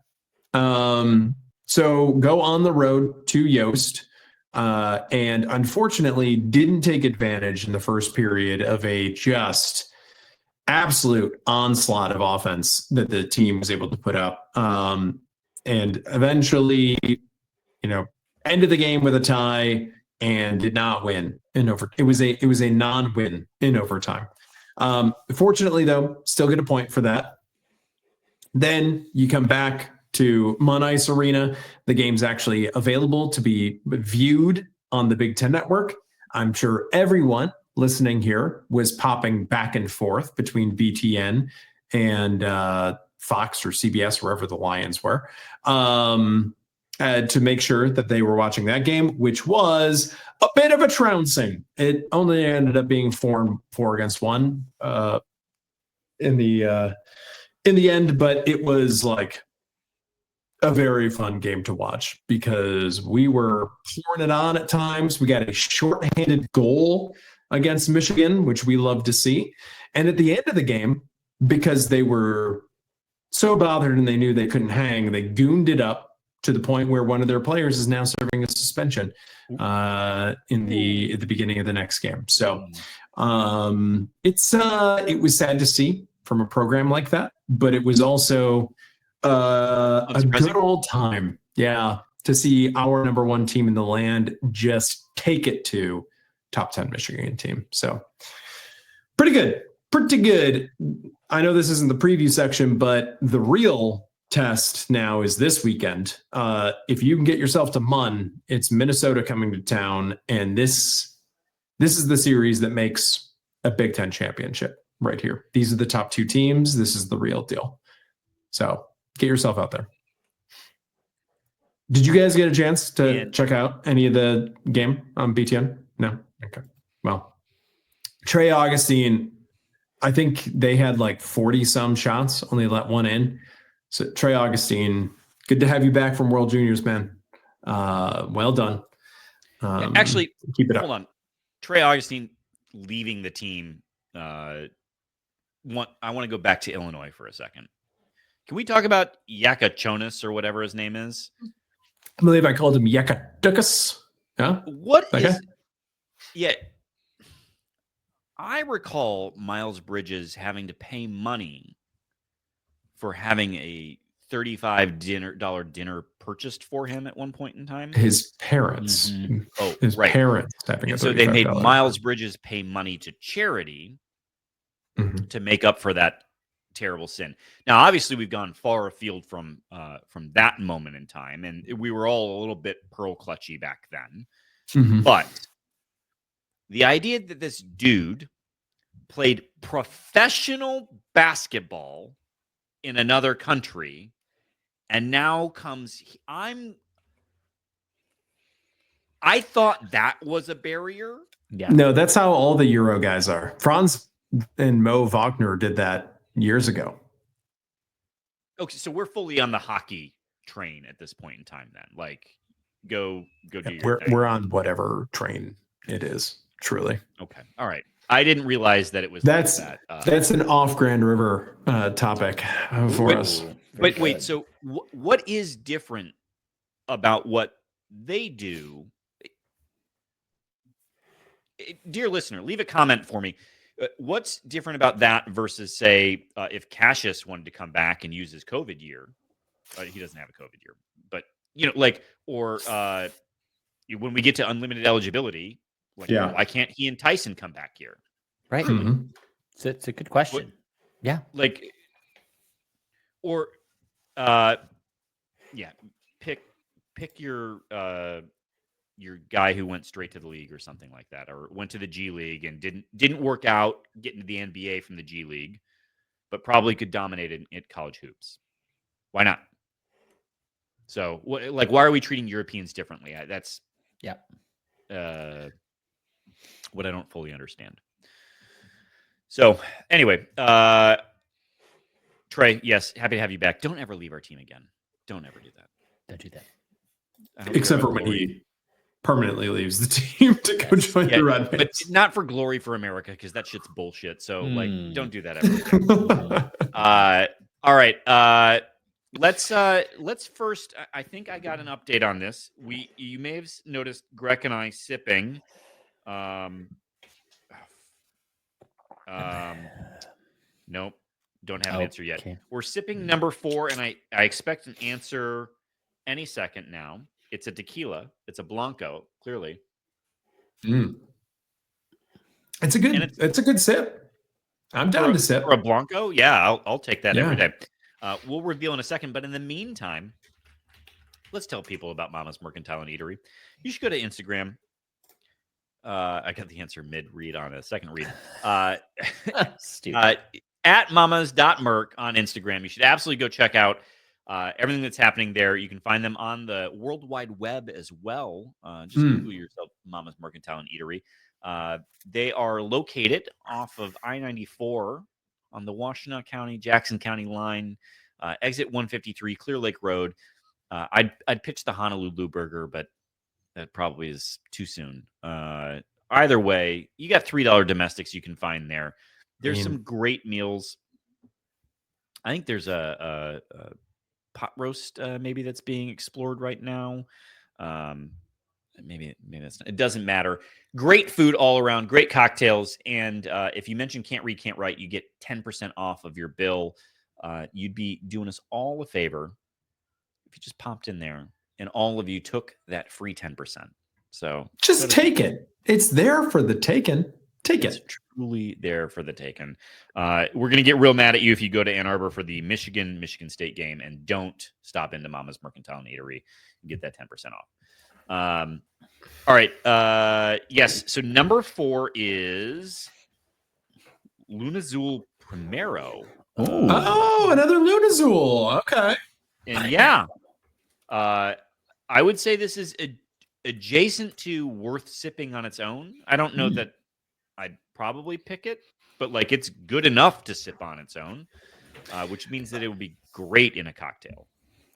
So go on the road to Yost, and unfortunately didn't take advantage in the first period of a just absolute onslaught of offense that the team was able to put up. And eventually, ended the game with a tie and did not win in overtime. It was a non-win in overtime. Fortunately, though, still get a point for that. Then you come back to Mun Ice Arena. The game's actually available to be viewed on the Big Ten Network. I'm sure everyone listening here was popping back and forth between BTN and Fox or CBS, wherever the Lions were, to make sure that they were watching that game, which was a bit of a trouncing. It only ended up being 4-1 in the end, but it was like a very fun game to watch because we were pouring it on at times. We got a shorthanded goal against Michigan, which we love to see. And at the end of the game, because they were so bothered and they knew they couldn't hang, they gooned it up to the point where one of their players is now serving a suspension at the beginning of the next game. So it was sad to see from a program like that, but it was also a good old time. Yeah. To see our number one team in the land just take it to top 10 Michigan team. So pretty good. Pretty good. I know this isn't the preview section, but the real test now is this weekend. If you can get yourself to Munn, it's Minnesota coming to town, and this is the series that makes a Big Ten championship right here. These are the top two teams. This is the real deal. So get yourself out there. Did you guys get a chance to check out any of the game on BTN? No? Okay. Well, Trey Augustine, I think they had like 40-some shots, only let one in. So Trey Augustine, good to have you back from World Juniors, man. Well done. Actually, keep it up. Hold on. Trey Augustine leaving the team. I want to go back to Illinois for a second. Can we talk about Yakachonis or whatever his name is? I believe I called him Yakadukas. Yeah. What is? Yeah. I recall Miles Bridges having to pay money for having a $35 dinner purchased for him at one point in time. His parents. Mm-hmm. Oh, his right. parents having a $35. So they made Miles Bridges pay money to charity to make up for that terrible sin. Now, obviously, we've gone far afield from that moment in time, and we were all a little bit pearl clutchy back then. But the idea that this dude played professional basketball in another country and now comes, I thought that was a barrier. Yeah. No, that's how all the Euro guys are. Franz and Mo Wagner did that years ago. Okay, so we're fully on the hockey train at this point in time then. Like, go do your thing. We're on whatever train it is, truly. Okay. All right. I didn't realize that it was that's like that. That's an off Grand River topic for us. But wait, so what is different about what they do? Dear listener, leave a comment for me. What's different about that versus, say, if Cassius wanted to come back and use his COVID year? He doesn't have a COVID year, but or when we get to unlimited eligibility, why can't he and Tyson come back here? Right. It's a good question. Pick your guy who went straight to the league or something like that, or went to the G League and didn't work out getting to the NBA from the G League, but probably could dominate at college hoops. Why not? So, why are we treating Europeans differently? That's what I don't fully understand. So, anyway, Trey, yes, happy to have you back. Don't ever leave our team again. Don't ever do that. Don't do that. Except for when he permanently leaves the team to go join the Red Wings. But not for glory for America, because that shit's bullshit. So, don't do that ever. All right. Let's first. I think I got an update on this. You may have noticed Greg and I sipping. Nope. Don't have an answer yet. Okay. We're sipping number 4, and I expect an answer any second now. It's a tequila. It's a Blanco, clearly. It's a good sip. I'm down to sip. For a Blanco? Yeah, I'll take that every day. We'll reveal in a second, but in the meantime, let's tell people about Mama's Mercantile and Eatery. You should go to Instagram. I got the answer mid-read on a second read. Stupid. At mamas.merc on Instagram. You should absolutely go check out everything that's happening there. You can find them on the World Wide Web as well. Just Google yourself Mama's Mercantile and Eatery. They are located off of I-94 on the Washtenaw County, Jackson County line, exit 153, Clear Lake Road. I'd pitch the Honolulu burger, but that probably is too soon. Either way, you got $3 domestics you can find there. There's some great meals. I think there's a pot roast maybe that's being explored right now. Maybe that's not, it doesn't matter. Great food all around, great cocktails, and if you mention Can't Read, Can't Write, you get 10% off of your bill. You'd be doing us all a favor if you just popped in there and all of you took that free 10%. So just take it. It's there for the taking. It's truly there for the taking. We're going to get real mad at you if you go to Ann Arbor for the Michigan State game and don't stop into Mama's Mercantile and Eatery and get that 10% off. All right. Yes. So number 4 is Lunazul Primero. Oh, another Lunazul. Okay. And yeah, I would say this is adjacent to worth sipping on its own. I don't know that I'd probably pick it, but like it's good enough to sip on its own, which means that it would be great in a cocktail.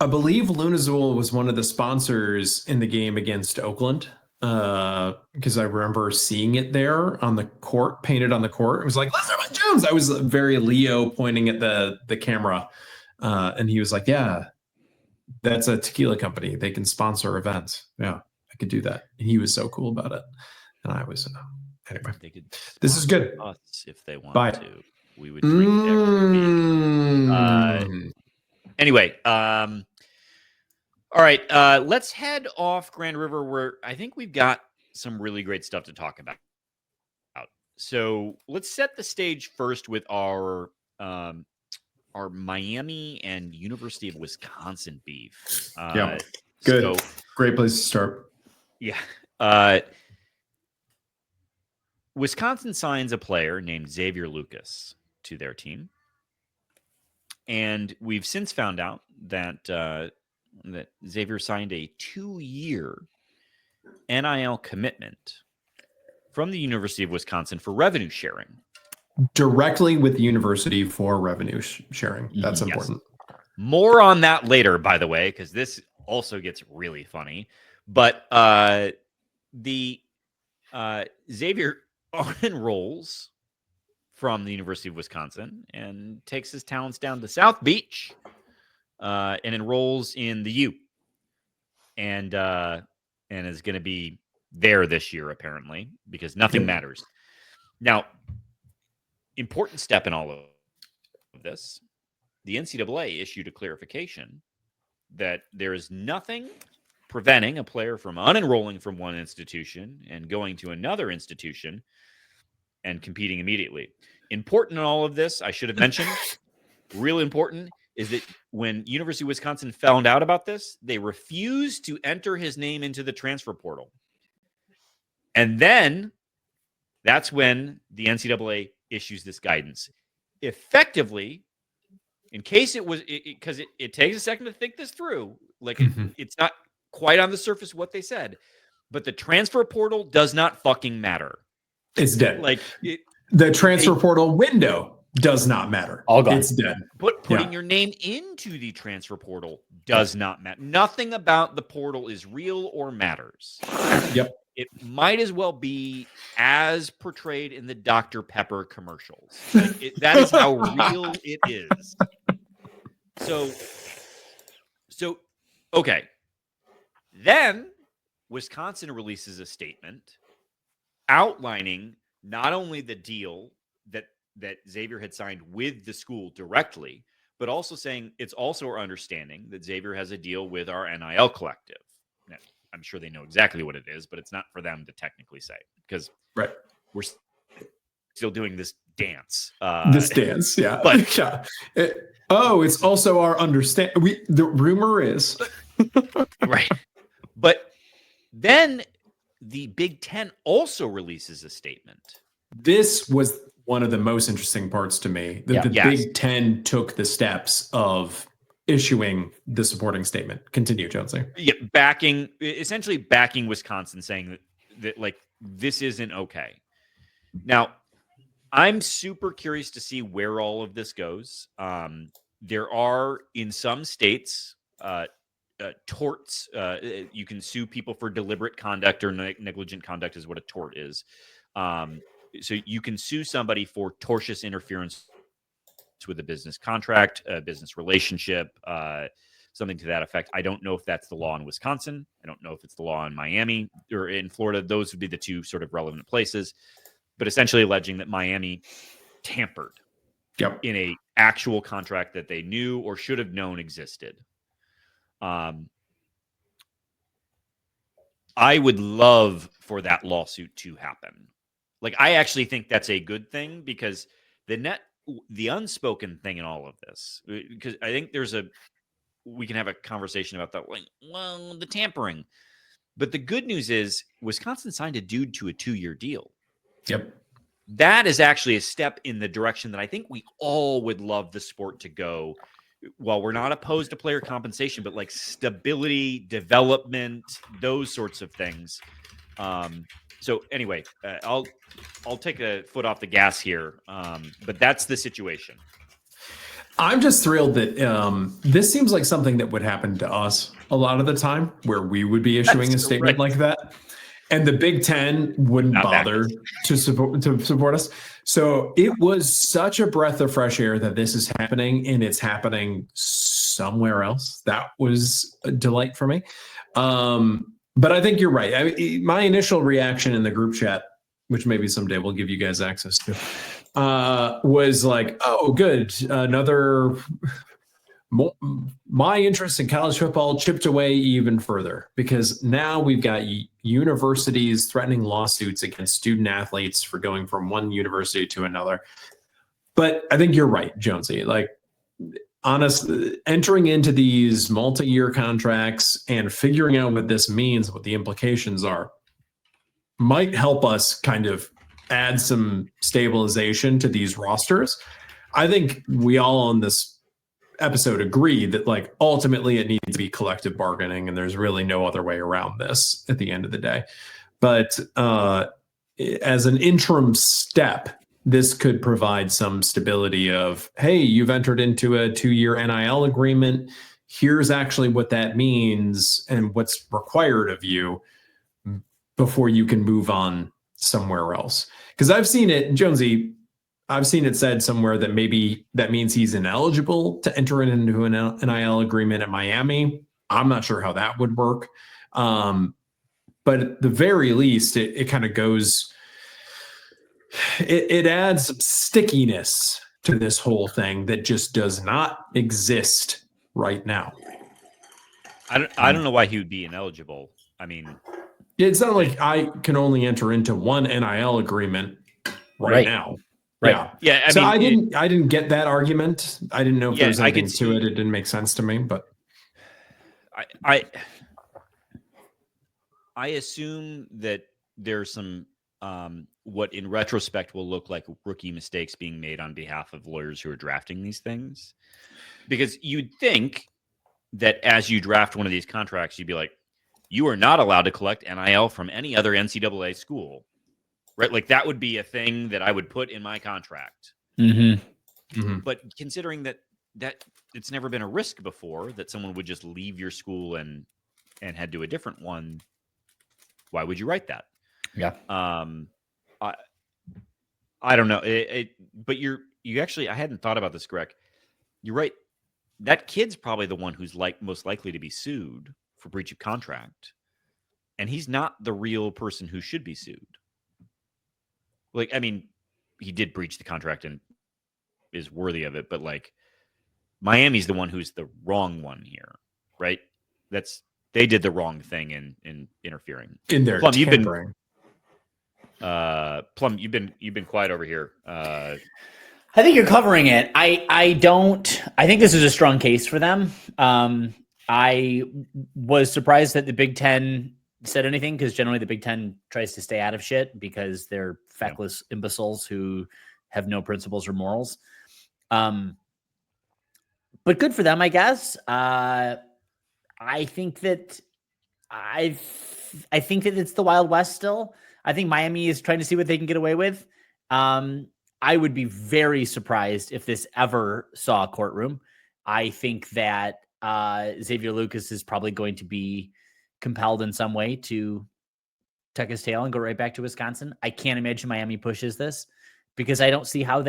I believe Lunazul was one of the sponsors in the game against Oakland, because I remember seeing it there on the court, painted on the court. It was like, Lester Jones. I was very Leo pointing at the camera, and he was like, "Yeah, that's a tequila company. They can sponsor events. Yeah, I could do that." And he was so cool about it, and I was anyway. They could this is good. Us if they want Bye. to. We would drink every week. Anyway, all right, let's head off Grand River where I think we've got some really great stuff to talk about. So let's set the stage first with our Miami and University of Wisconsin beef. Yeah, good. So, great place to start. Yeah. Wisconsin signs a player named Xavier Lucas to their team. And we've since found out that that Xavier signed a 2-year NIL commitment from the University of Wisconsin for revenue sharing. Directly with the university for revenue sharing. That's important. Yes. More on that later, by the way, because this also gets really funny. But the Xavier unenrolls from the University of Wisconsin and takes his talents down to South Beach and enrolls in the U. And is going to be there this year, apparently, because nothing matters. Now, important step in all of this, the NCAA issued a clarification that there is nothing preventing a player from unenrolling from one institution and going to another institution and competing immediately. Important in all of this, I should have mentioned, real important, is that when University of Wisconsin found out about this, they refused to enter his name into the transfer portal. And then that's when the NCAA issues this guidance. Effectively, in case it was, because it takes a second to think this through, like it's not quite on the surface what they said, but the transfer portal does not fucking matter. It's dead. Like the transfer portal window does not matter. All gone. It's dead. Putting your name into the transfer portal does not matter. Nothing about the portal is real or matters. Yep. It might as well be as portrayed in the Dr. Pepper commercials. Like that is how real it is. So, okay. Then Wisconsin releases a statement outlining not only the deal that Xavier had signed with the school directly, but also saying it's also our understanding that Xavier has a deal with our NIL collective. Now, I'm sure they know exactly what it is, but it's not for them to technically say because we're still doing this dance. Yeah. But yeah. It's also our understanding. The rumor is right. But then the Big Ten also releases a statement. This was one of the most interesting parts to me. The Big Ten took the steps of issuing the supporting statement. Continue, Jonesy. Yeah, essentially backing Wisconsin, saying that like this isn't okay. Now, I'm super curious to see where all of this goes. There are in some states torts. You can sue people for deliberate conduct or negligent conduct is what a tort is. So you can sue somebody for tortious interference with a business contract, a business relationship, something to that effect. I don't know if that's the law in Wisconsin. I don't know if it's the law in Miami or in Florida. Those would be the two sort of relevant places. But essentially alleging that Miami tampered in a actual contract that they knew or should have known existed. I would love for that lawsuit to happen. Like, I actually think that's a good thing, because the unspoken thing in all of this, because I think we can have a conversation about that. Like, well, the tampering, but the good news is Wisconsin signed a dude to a 2-year deal. Yep. That is actually a step in the direction that I think we all would love the sport to go. While we're not opposed to player compensation, but like stability, development, those sorts of things. So anyway, I'll take a foot off the gas here, but that's the situation. I'm just thrilled that this seems like something that would happen to us a lot of the time, where we would be issuing a statement like that, and the Big Ten wouldn't bother to support us. So it was such a breath of fresh air that this is happening, and it's happening somewhere else. That was a delight for me. But I think you're right. My initial reaction in the group chat, which maybe someday we'll give you guys access to, was like, oh, good. My interest in college football chipped away even further, because now we've got universities threatening lawsuits against student athletes for going from one university to another. But I think you're right, Jonesy. Like, honestly, entering into these multi-year contracts and figuring out what this means, what the implications are, might help us kind of add some stabilization to these rosters. I think we all on this episode agree that, like, ultimately it needs to be collective bargaining, and there's really no other way around this at the end of the day. But as an interim step, this could provide some stability of, hey, you've entered into a 2-year NIL agreement. Here's actually what that means and what's required of you before you can move on somewhere else. Because I've seen it, Jonesy, I've seen it said somewhere that maybe that means he's ineligible to enter into an NIL agreement at Miami. I'm not sure how that would work. But at the very least, it kind of goes, it adds some stickiness to this whole thing that just does not exist right now. I don't know why he would be ineligible. I mean, it's not like I can only enter into one NIL agreement right now. Right. Yeah. I didn't get that argument. I didn't know if there was anything to it. It didn't make sense to me, but I assume that there's some what in retrospect will look like rookie mistakes being made on behalf of lawyers who are drafting these things. Because you'd think that as you draft one of these contracts, you'd be like, you are not allowed to collect NIL from any other NCAA school. Right? Like, that would be a thing that I would put in my contract. But considering that it's never been a risk before that someone would just leave your school and head to a different one, why would you write that? Yeah. I don't know. But you actually, I hadn't thought about this, Greg. You're right. That kid's probably the one who's most likely to be sued for breach of contract. And he's not the real person who should be sued. Like, I mean, he did breach the contract and is worthy of it, but like, Miami's the one who's the wrong one here, right? They did the wrong thing in interfering. In their tampering. Plum, you've been quiet over here. I think you're covering it. I think this is a strong case for them. I was surprised that the Big Ten said anything, because generally the Big Ten tries to stay out of shit because they're feckless imbeciles who have no principles or morals. But good for them, I guess. I think that it's the Wild West still. I think Miami is trying to see what they can get away with. I would be very surprised if this ever saw a courtroom. I think that Xavier Lucas is probably going to be compelled in some way to tuck his tail and go right back to Wisconsin. I can't imagine Miami pushes this because I don't see how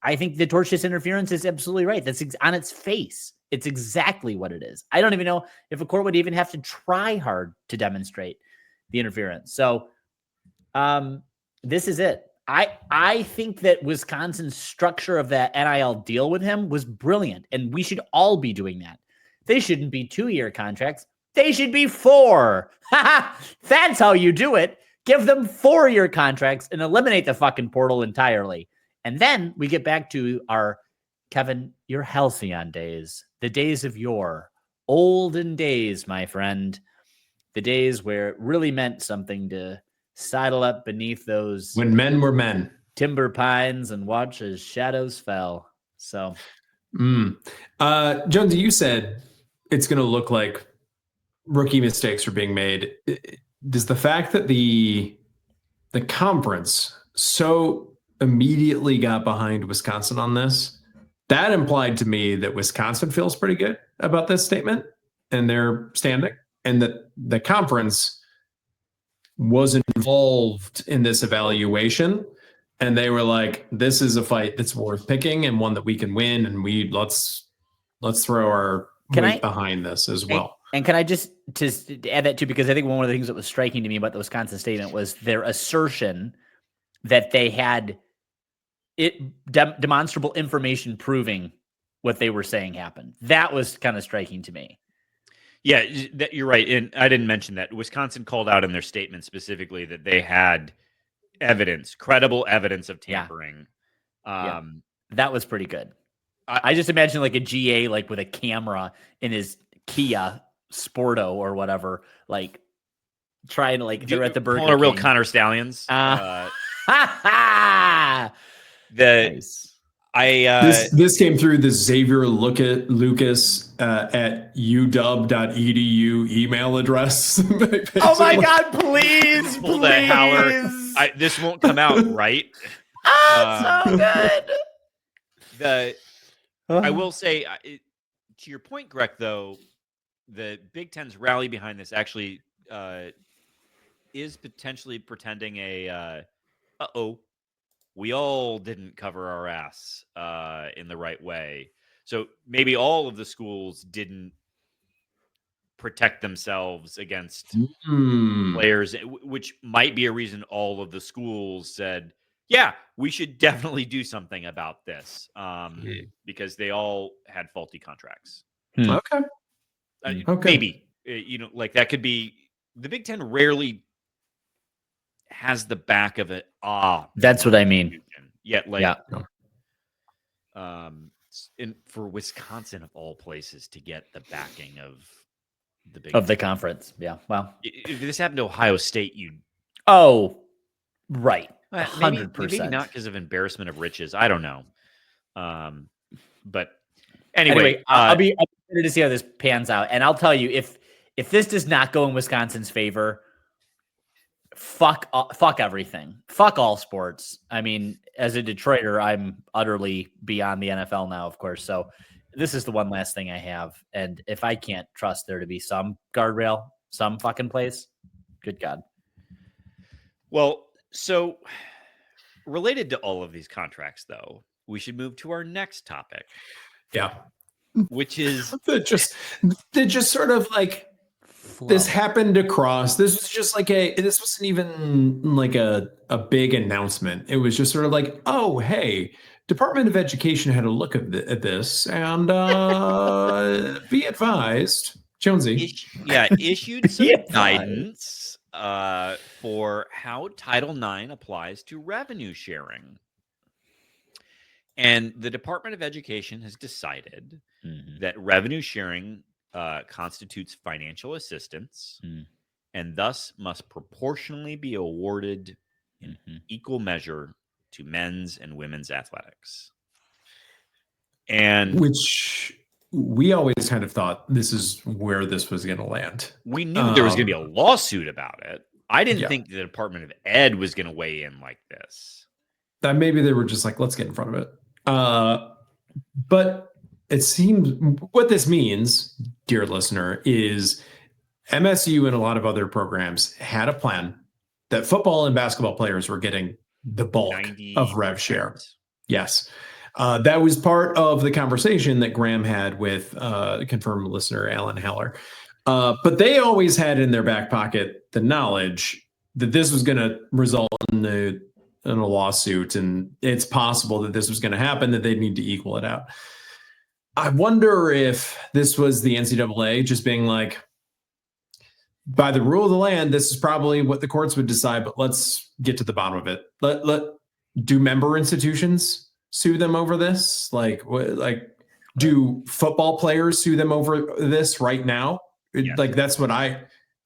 I think the tortious interference is absolutely right. That's on its face. It's exactly what it is. I don't even know if a court would even have to try hard to demonstrate the interference. So this is it. I think that Wisconsin's structure of that NIL deal with him was brilliant, and we should all be doing that. They shouldn't be 2-year contracts. They should be 4. That's how you do it. Give them 4-year contracts and eliminate the fucking portal entirely. And then we get back to our Kevin, your halcyon days, the days of yore, olden days, my friend, the days where it really meant something to sidle up beneath those when men were men, timber pines, and watch as shadows fell. So, Jonesy, you said it's going to look like rookie mistakes are being made. Does the fact that the conference so immediately got behind Wisconsin on this, that implied to me that Wisconsin feels pretty good about this statement and their standing, and that the conference was involved in this evaluation, and they were like, this is a fight that's worth picking and one that we can win, and let's throw our weight behind this as well. And can I just add that too, because I think one of the things that was striking to me about the Wisconsin statement was their assertion that they had demonstrable information proving what they were saying happened. That was kind of striking to me. Yeah, you're right. And I didn't mention that. Wisconsin called out in their statement specifically that they had credible evidence of tampering. That was pretty good. I just imagine like a GA, like with a camera in his Kia Sporto or whatever, like trying to they're at the Burger King. A real Connor Stallions. Nice. This came through the Xavier Lucas at uw.edu email address. Oh my God! Please, pull that howler. This won't come out right. So good. I will say, to your point, Greg, though, the Big Ten's rally behind this actually is potentially pretending we all didn't cover our ass in the right way. So maybe all of the schools didn't protect themselves against players, which might be a reason all of the schools said, yeah, we should definitely do something about this because they all had faulty contracts. Okay. Maybe, that could be. The Big Ten rarely has the back of it. That's what I mean. Yet, for Wisconsin of all places to get the backing of the Big the conference. Yeah. Well, if this happened to Ohio State, right. 100%. Maybe not because of embarrassment of riches. I don't know. But anyway, I'll be excited to see how this pans out. And I'll tell you, if this does not go in Wisconsin's favor, fuck everything. Fuck all sports. I mean, as a Detroiter, I'm utterly beyond the NFL now, of course. So this is the one last thing I have. And if I can't trust there to be some guardrail, some fucking place, good God. Well, so related to all of these contracts, though, we should move to our next topic. Yeah. Which is that just sort of like flow. This happened across. This was just like this wasn't even like a big announcement. It was just sort of like, oh, hey, Department of Education had a look at this, and be advised, Jonesy. Issued some guidance for how Title IX applies to revenue sharing. And the Department of Education has decided that revenue sharing constitutes financial assistance and thus must proportionally be awarded in equal measure to men's and women's athletics. And which we always kind of thought this is where this was going to land. We knew there was going to be a lawsuit about it. I didn't think the Department of Ed was going to weigh in like this. That maybe they were just like, let's get in front of it. But it seems what this means, dear listener, is MSU and a lot of other programs had a plan that football and basketball players were getting the bulk of rev share. 90%. Yes. That was part of the conversation that Graham had with confirmed listener Alan Heller. But they always had in their back pocket the knowledge that this was going to result in a lawsuit, and it's possible that this was going to happen, that they'd need to equal it out. I wonder if this was the NCAA just being like, by the rule of the land, this is probably what the courts would decide, but let's get to the bottom of it. Do member institutions sue them over this? Do football players sue them over this right now? Yes. That's what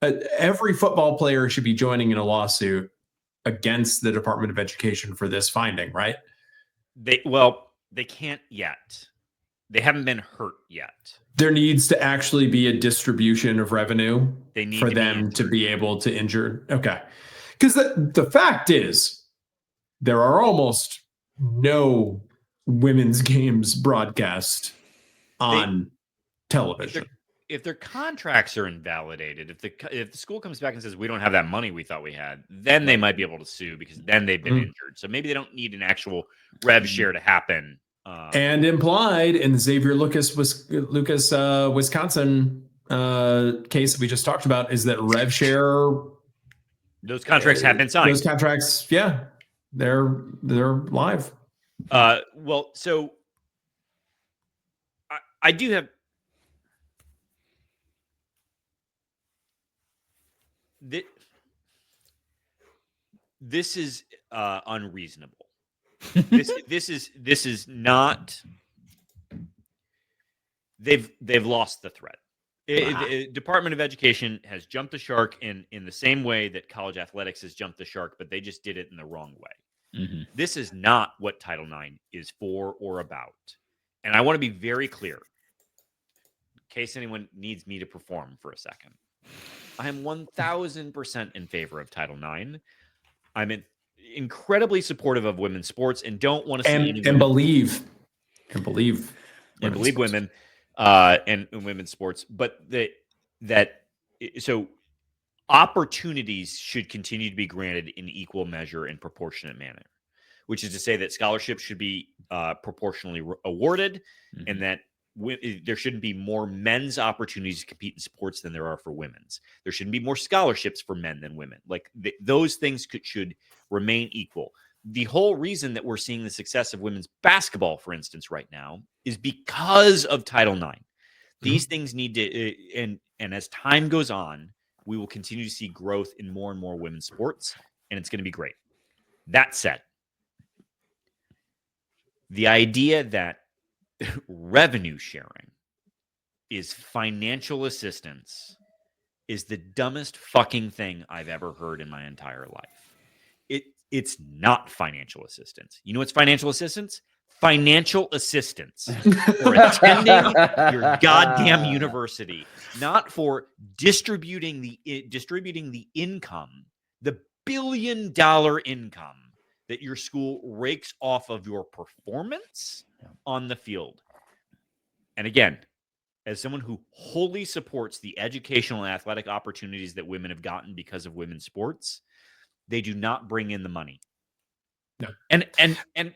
every football player should be joining in a lawsuit against the Department of Education for this finding, right? They can't yet. They haven't been hurt yet. There needs to actually be a distribution of revenue for them to be able to injure. Okay. Because the fact is, there are almost no women's games broadcast on television. If their contracts are invalidated, if the school comes back and says we don't have that money we thought we had, then they might be able to sue, because then they've been injured. So maybe they don't need an actual rev share to happen. And implied in the Xavier Lucas Wisconsin case that we just talked about is that rev share. Those contracts have been signed. Those contracts, yeah, they're live. Well, so I do have. This is unreasonable. This is not. They've lost the thread. Department of Education has jumped the shark in the same way that college athletics has jumped the shark, but they just did it in the wrong way. Mm-hmm. This is not what Title IX is for or about. And I want to be very clear, in case anyone needs me to perform for a second. I am 1,000% in favor of Title IX. I'm incredibly supportive of women's sports and don't want to see and believe women and women's sports, but so opportunities should continue to be granted in equal measure and proportionate manner, which is to say that scholarships should be proportionally awarded, and that there shouldn't be more men's opportunities to compete in sports than there are for women's. There shouldn't be more scholarships for men than women. Those things should remain equal. The whole reason that we're seeing the success of women's basketball, for instance, right now, is because of Title IX. These things need to, and as time goes on, we will continue to see growth in more and more women's sports, and it's going to be great. That said, the idea that revenue sharing is financial assistance is the dumbest fucking thing I've ever heard in my entire life. It's not financial assistance. You know what's financial assistance? Financial assistance for attending your goddamn university, not for distributing the income, the billion-dollar income that your school rakes off of your performance on the field. And again, as someone who wholly supports the educational and athletic opportunities that women have gotten because of women's sports, they do not bring in the money. No. And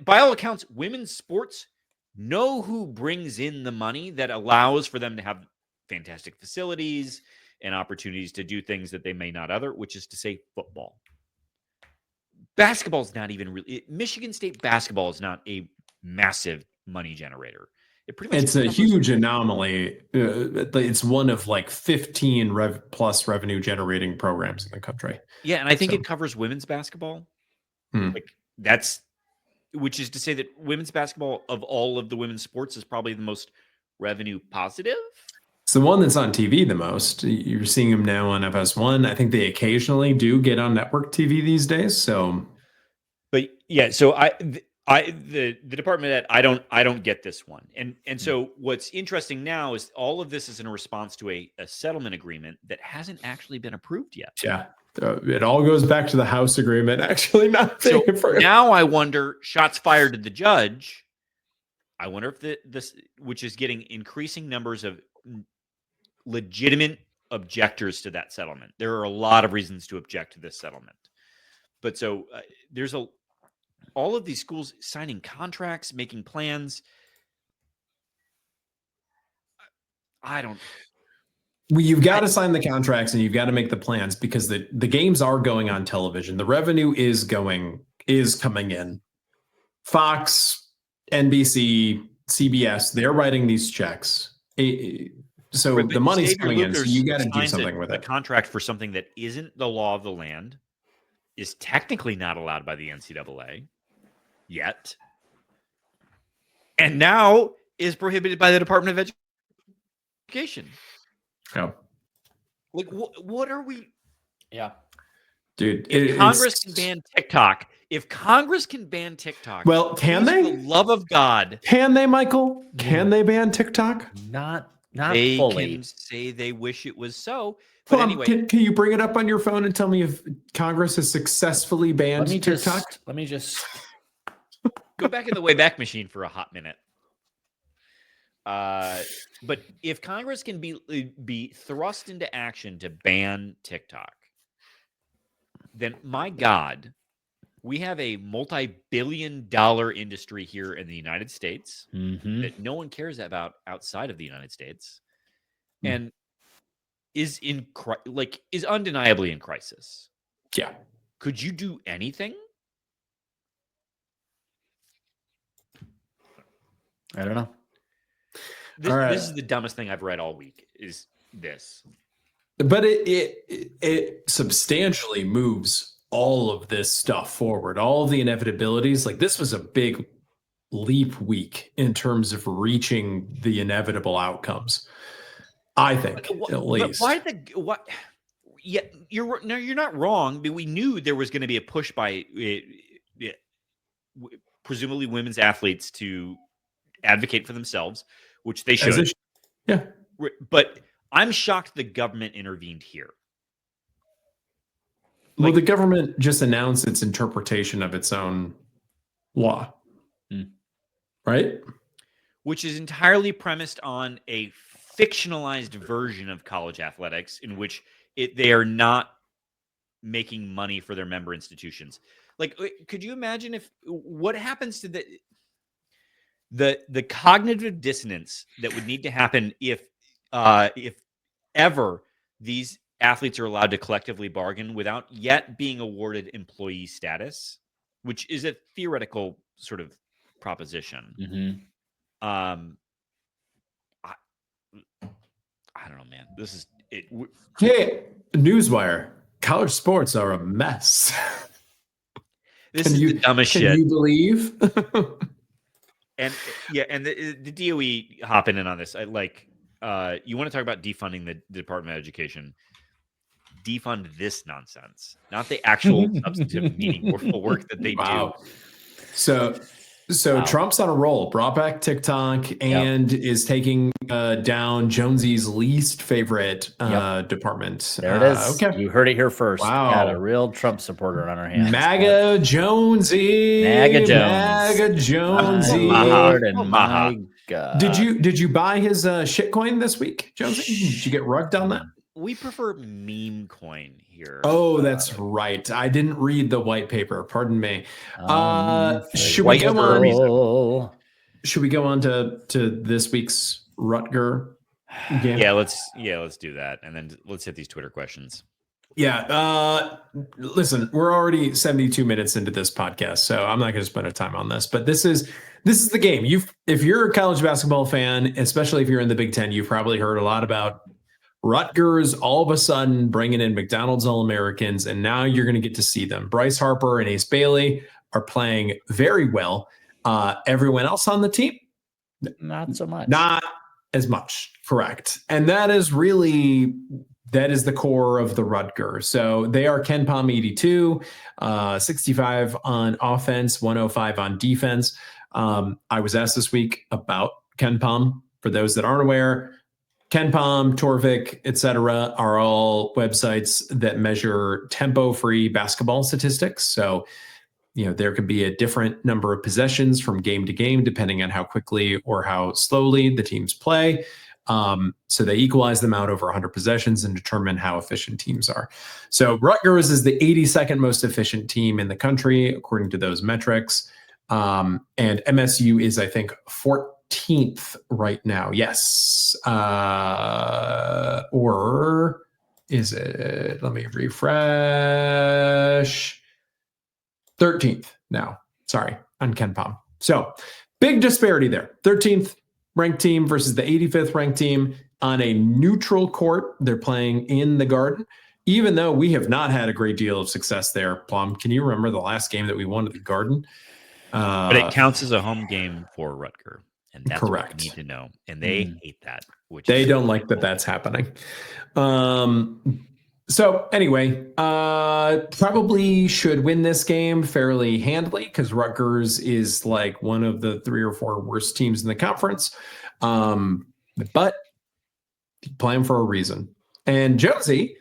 by all accounts, women's sports know who brings in the money that allows for them to have fantastic facilities and opportunities to do things that they may not other, which is to say football. Basketball is not even really. Michigan State basketball is not a massive money generator. It's a huge anomaly. It's one of like 15 plus revenue generating programs in the country. Yeah, and I think it covers women's basketball. Which is to say that women's basketball of all of the women's sports is probably the most revenue positive. It's the one that's on TV the most. You're seeing them now on FS1. I think they occasionally do get on network TV these days. So, but yeah, so the Department of Ed, I don't get this one. And so what's interesting now is all of this is in response to a settlement agreement that hasn't actually been approved yet. Yeah. It all goes back to the House agreement, actually. Now I wonder, shots fired to the judge. I wonder if this, which is getting increasing numbers of legitimate objectors to that settlement. There are a lot of reasons to object to this settlement. But so there's all of these schools signing contracts, making plans. Well, you've got to sign the contracts and you've got to make the plans because the games are going on television. The revenue is coming in. Fox, NBC, CBS, they're writing these checks. So the money's coming in. So you got to do something with it. The contract for something that isn't the law of the land is technically not allowed by the NCAA yet, and now is prohibited by the Department of Education. Oh. Like, what are we? Yeah. Dude, if Congress can ban TikTok, well, can they? For the love of God, can they, Michael? Can they ban TikTok? Not they fully. Can say they wish it was so. But anyway, can you bring it up on your phone and tell me if Congress has successfully banned TikTok? Let me just go back in the Wayback Machine for a hot minute. But if Congress can be thrust into action to ban TikTok, then my God, we have a multi-billion-dollar industry here in the United States that no one cares about outside of the United States, and is undeniably in crisis. Yeah. Could you do anything? I don't know. This is the dumbest thing I've read all week. Is this? But it substantially moves all of this stuff forward. All of the inevitabilities. Like this was a big leap week in terms of reaching the inevitable outcomes. I think at least. But what? Yeah, you're not wrong. But we knew there was going to be a push by presumably women's athletes to advocate for themselves, which they should. Yeah. But I'm shocked the government intervened here. Well, the government just announced its interpretation of its own law. Right? Which is entirely premised on a fictionalized version of college athletics in which they are not making money for their member institutions. Like, could you imagine what happens to the cognitive dissonance that would need to happen if ever these athletes are allowed to collectively bargain without yet being awarded employee status, which is a theoretical sort of proposition. I don't know, man. This is it. Hey, Newswire. College sports are a mess. This is the dumbest shit. Can you believe? And the DOE hopping in on this. You want to talk about defunding the Department of Education? Defund this nonsense, not the actual substantive, meaningful work that they do. So Trump's on a roll, brought back TikTok and is taking down Jonesy's least favorite department. There it is. Okay. You heard it here first. Wow. Got a real Trump supporter on our hands. MAGA Jonesy. MAGA Jonesy. My God. Did you buy his shitcoin this week, Jonesy? Did you get rugged on that? We prefer meme coin here. Oh, that's right. I didn't read the white paper. Pardon me. Should we go on to this week's Rutger game? Yeah, let's do that, and then let's hit these Twitter questions. Yeah. Listen, we're already 72 minutes into this podcast, so I'm not going to spend a time on this. But this is the game. If you're a college basketball fan, especially if you're in the Big Ten, you've probably heard a lot about Rutgers all of a sudden bringing in McDonald's All-Americans, and now you're going to get to see them. Bryce Harper and Ace Bailey are playing very well. Everyone else on the team, not so much. Not as much, correct. And that is the core of the Rutgers. So they are Ken Pom 82, 65 on offense, 105 on defense. I was asked this week about Ken Pom. For those that aren't aware, Ken Pom, Torvik, etc., are all websites that measure tempo-free basketball statistics. So, there could be a different number of possessions from game to game, depending on how quickly or how slowly the teams play. So they equalize them out over 100 possessions and determine how efficient teams are. So Rutgers is the 82nd most efficient team in the country, according to those metrics. And MSU is, I think, 14th right now. Yes. Or is it? Let me refresh. 13th now. Sorry, on KenPom. So big disparity there. 13th ranked team versus the 85th ranked team on a neutral court. They're playing in the Garden, even though we have not had a great deal of success there. Plum, can you remember the last game that we won at the Garden? But it counts as a home game for Rutger, and that's correct. what we need to know. And they hate that. Which they don't like that that's happening. So anyway, probably should win this game fairly handily because Rutgers is like one of the 3 or 4 worst teams in the conference. But play them for a reason. And Jonesy,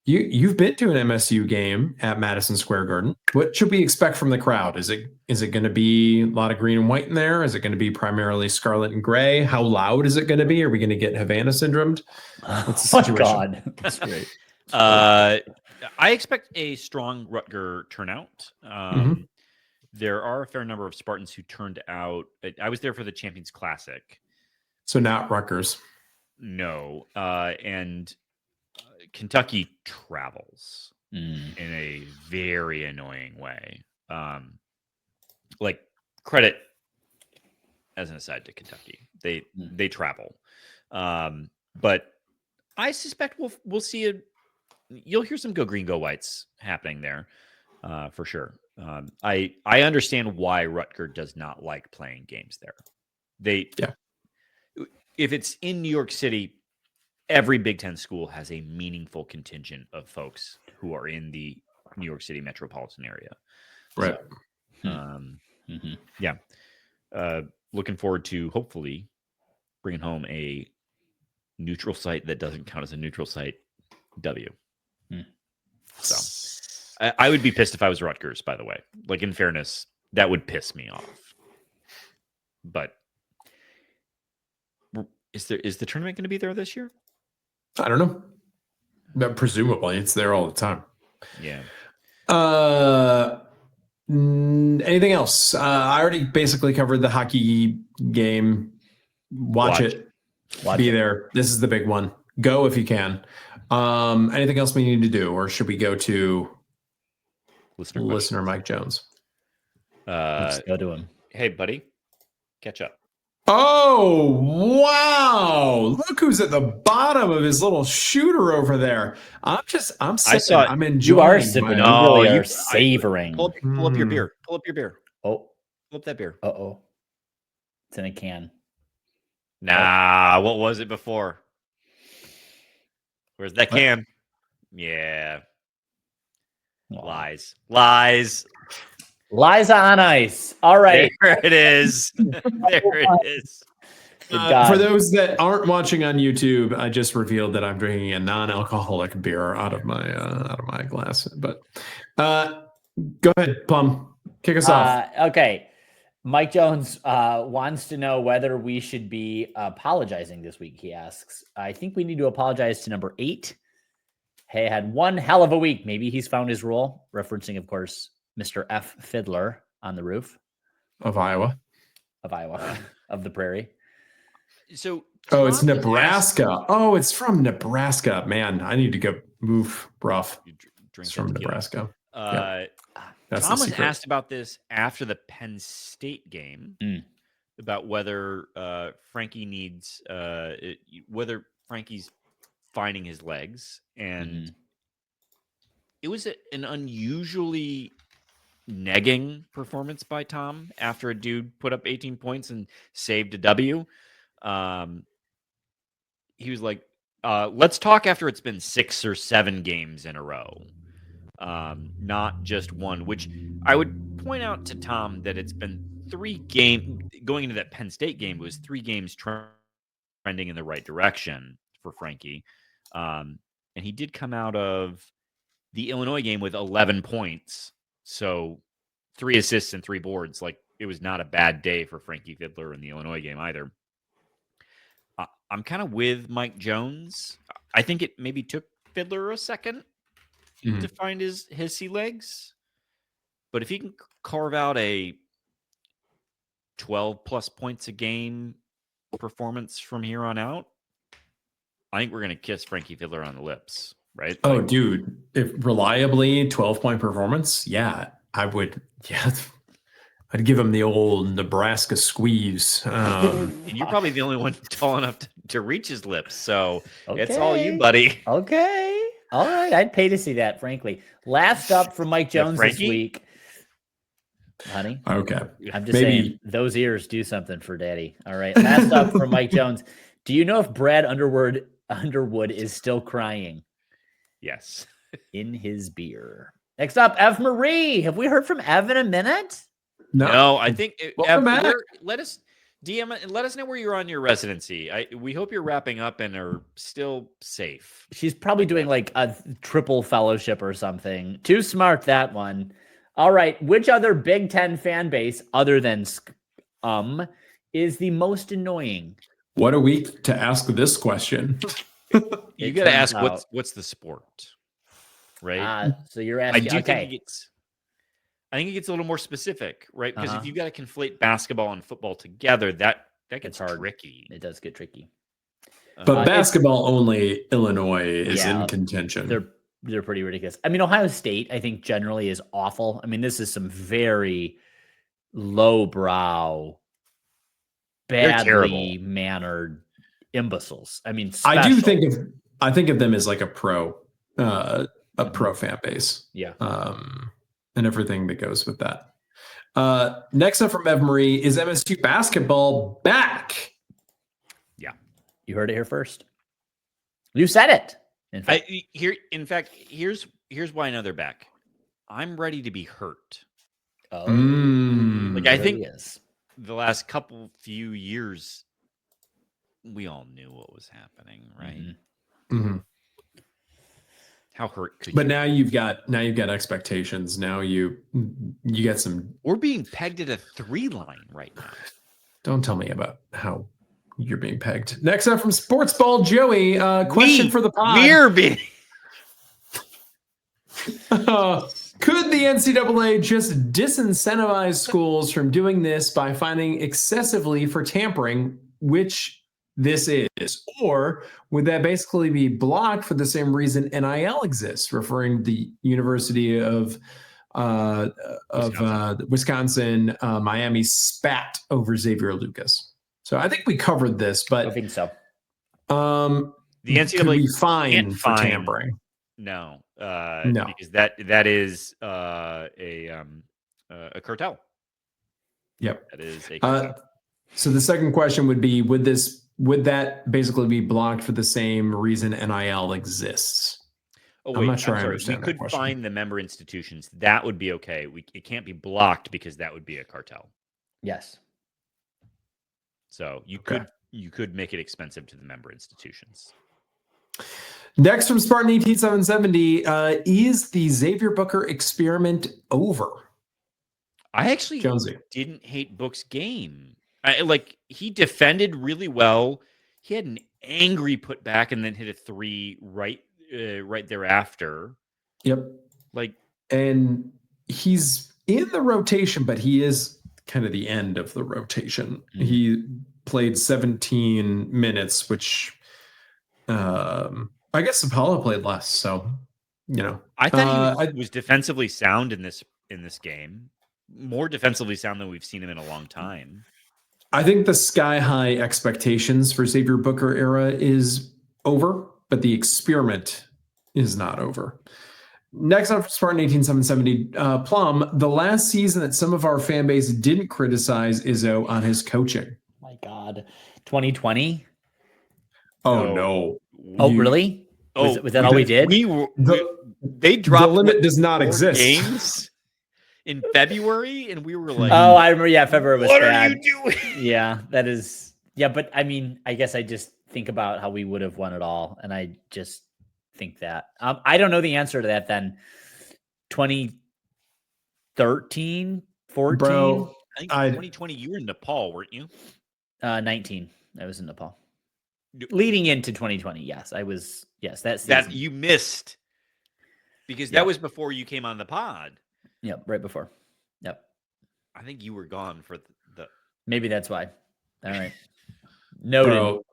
you've been to an MSU game at Madison Square Garden. What should we expect from the crowd? Is it going to be a lot of green and white in there? Is it going to be primarily scarlet and gray? How loud is it going to be? Are we going to get Havana syndromed? What's the situation? God, that's great. I expect a strong Rutger turnout. There are a fair number of Spartans who turned out. I was there for the Champions Classic. So not Rutgers. No. And Kentucky travels in a very annoying way. Like credit as an aside to Kentucky. They travel. But I suspect we'll see you'll hear some go green, go whites happening there for sure. I understand why Rutger does not like playing games there. If it's in New York City, every Big Ten school has a meaningful contingent of folks who are in the New York City metropolitan area. Right. So, yeah. Looking forward to hopefully bringing home a neutral site that doesn't count as a neutral site W. So I would be pissed if I was Rutgers, by the way. Like, in fairness, that would piss me off. But is the tournament going to be there this year? I don't know. But presumably, it's there all the time. Yeah. Anything else? I already basically covered the hockey game. Watch it. Be there. This is the big one. Go if you can. Anything else we need to do, or should we go to listener Mike Jones? Let's go to him. Hey, buddy, catch up. Oh, wow. Look who's at the bottom of his little shooter over there. I'm sipping. I'm enjoying. You are sipping. You really are savoring. Pull up your beer. Pull up your beer. Oh. Pull up that beer. Uh-oh. It's in a can. Nah, what was it before? Where's that can? Yeah. Lies. Lies on ice. All right. There it is. There it is. For those that aren't watching on YouTube, I just revealed that I'm drinking a non-alcoholic beer out of my glass. But go ahead, Plum. Kick us off. Okay. Mike Jones wants to know whether we should be apologizing this week, he asks. I think we need to apologize to number 8. Hey, had one hell of a week. Maybe he's found his role, referencing, of course, Mr. F. Fiddler on the roof. Of Iowa. Of the prairie. So, it's Nebraska. Oh, it's from Nebraska. Man, I need to go move rough. It's from Nebraska. Tom was asked about this after the Penn State game about whether Frankie needs whether Frankie's finding his legs, and it was an unusually negging performance by Tom after a dude put up 18 points and saved a W. He was like, let's talk after it's been 6 or 7 games in a row. Not just one, which I would point out to Tom that it's been 3 games going into that Penn State game. It was 3 games trending in the right direction for Frankie. And he did come out of the Illinois game with 11 points. So 3 assists and 3 boards. Like, it was not a bad day for Frankie Fiddler in the Illinois game either. I'm kind of with Mike Jones. I think it maybe took Fiddler a second to find his sea legs. But if he can carve out a 12 plus points a game performance from here on out, I think we're going to kiss Frankie Fiddler on the lips, right? Oh, like, dude, if reliably 12-point performance, yeah, I would. Yeah, I'd give him the old Nebraska squeeze. And you're probably the only one tall enough to reach his lips, so it's all you, buddy. Okay. All right. I'd pay to see that, frankly. Last up from Mike Jones this week. Honey. Okay. I'm just saying, those ears do something for daddy. All right. Last up from Mike Jones. Do you know if Brad Underwood is still crying? Yes. In his beer. Next up, Ev Marie. Have we heard from Ev in a minute? No, I think Ev, let us DM it and let us know where you're on your residency. We hope you're wrapping up and are still safe. She's probably doing like a triple fellowship or something. Too smart, that one. All right. Which other Big Ten fan base other than is the most annoying? What a week to ask this question. You got to ask what's the sport, right? So you're asking. I think it gets a little more specific, right? Because if you got to conflate basketball and football together, that gets tricky. It does get tricky. But basketball only, Illinois is in contention. They're pretty ridiculous. I mean, Ohio State, I think generally is awful. I mean, this is some very lowbrow, badly mannered imbeciles. I mean, I think of them as like a pro fan base. Yeah. And everything that goes with that. Next up from Ev Marie, is MSU basketball back? Yeah. You heard it here first. You said it. In fact, here's why I know they're back. I'm ready to be hurt. Oh, like I think the last few years, we all knew what was happening, right? Mm-hmm. How hurt could but you? Now you've got expectations. Now you got some. We're being pegged at a 3 line right now. Don't tell me about how you're being pegged. Next up from Sports Ball Joey, question for the pod. We're being. Could the NCAA just disincentivize schools from doing this by fining excessively for tampering, which this is? Or would that basically be blocked for the same reason NIL exists, referring to the University of Wisconsin, Miami spat over Xavier Lucas? So I think we covered this, but I think so. The NCAA be fined for tampering. No, no, because that is a cartel. Yep, that is a cartel. So the second question would be: Would that basically be blocked for the same reason NIL exists? Oh, wait, I'm not sure I understand. We could find the member institutions. That would be okay. It can't be blocked because that would be a cartel. Yes. So you could make it expensive to the member institutions. Next from Spartan 18770, is the Xavier Booker experiment over? I actually Jonesy didn't hate Book's game. He defended really well. He had an angry putback and then hit a 3 right thereafter. Yep. And he's in the rotation, but he is kind of the end of the rotation. Mm-hmm. He played 17 minutes, which I guess Apollo played less. So, I thought he was defensively sound in this game. More defensively sound than we've seen him in a long time. I think the sky-high expectations for Xavier Booker era is over, but the experiment is not over. Next up, Spartan 18770, Plum, the last season that some of our fan base didn't criticize Izzo on his coaching. My God. 2020? Oh, no. Oh, really? Was that all we did? They dropped. The limit does not exist. Games in February, and we were like, oh, I remember. Yeah, February was bad. What are you doing? Yeah, that is. Yeah, but I mean, I guess I just think about how we would have won it all, and I just think that. I don't know the answer to that then. 2013, 14? Bro, I think 2020, you were in Nepal, weren't you? 19. I was in Nepal. Leading into 2020, yes, I was. Yes, that season. That you missed because that was before you came on the pod. Yep, right before. Yep. I think you were gone for the. Maybe that's why. All right. Noted. Bro,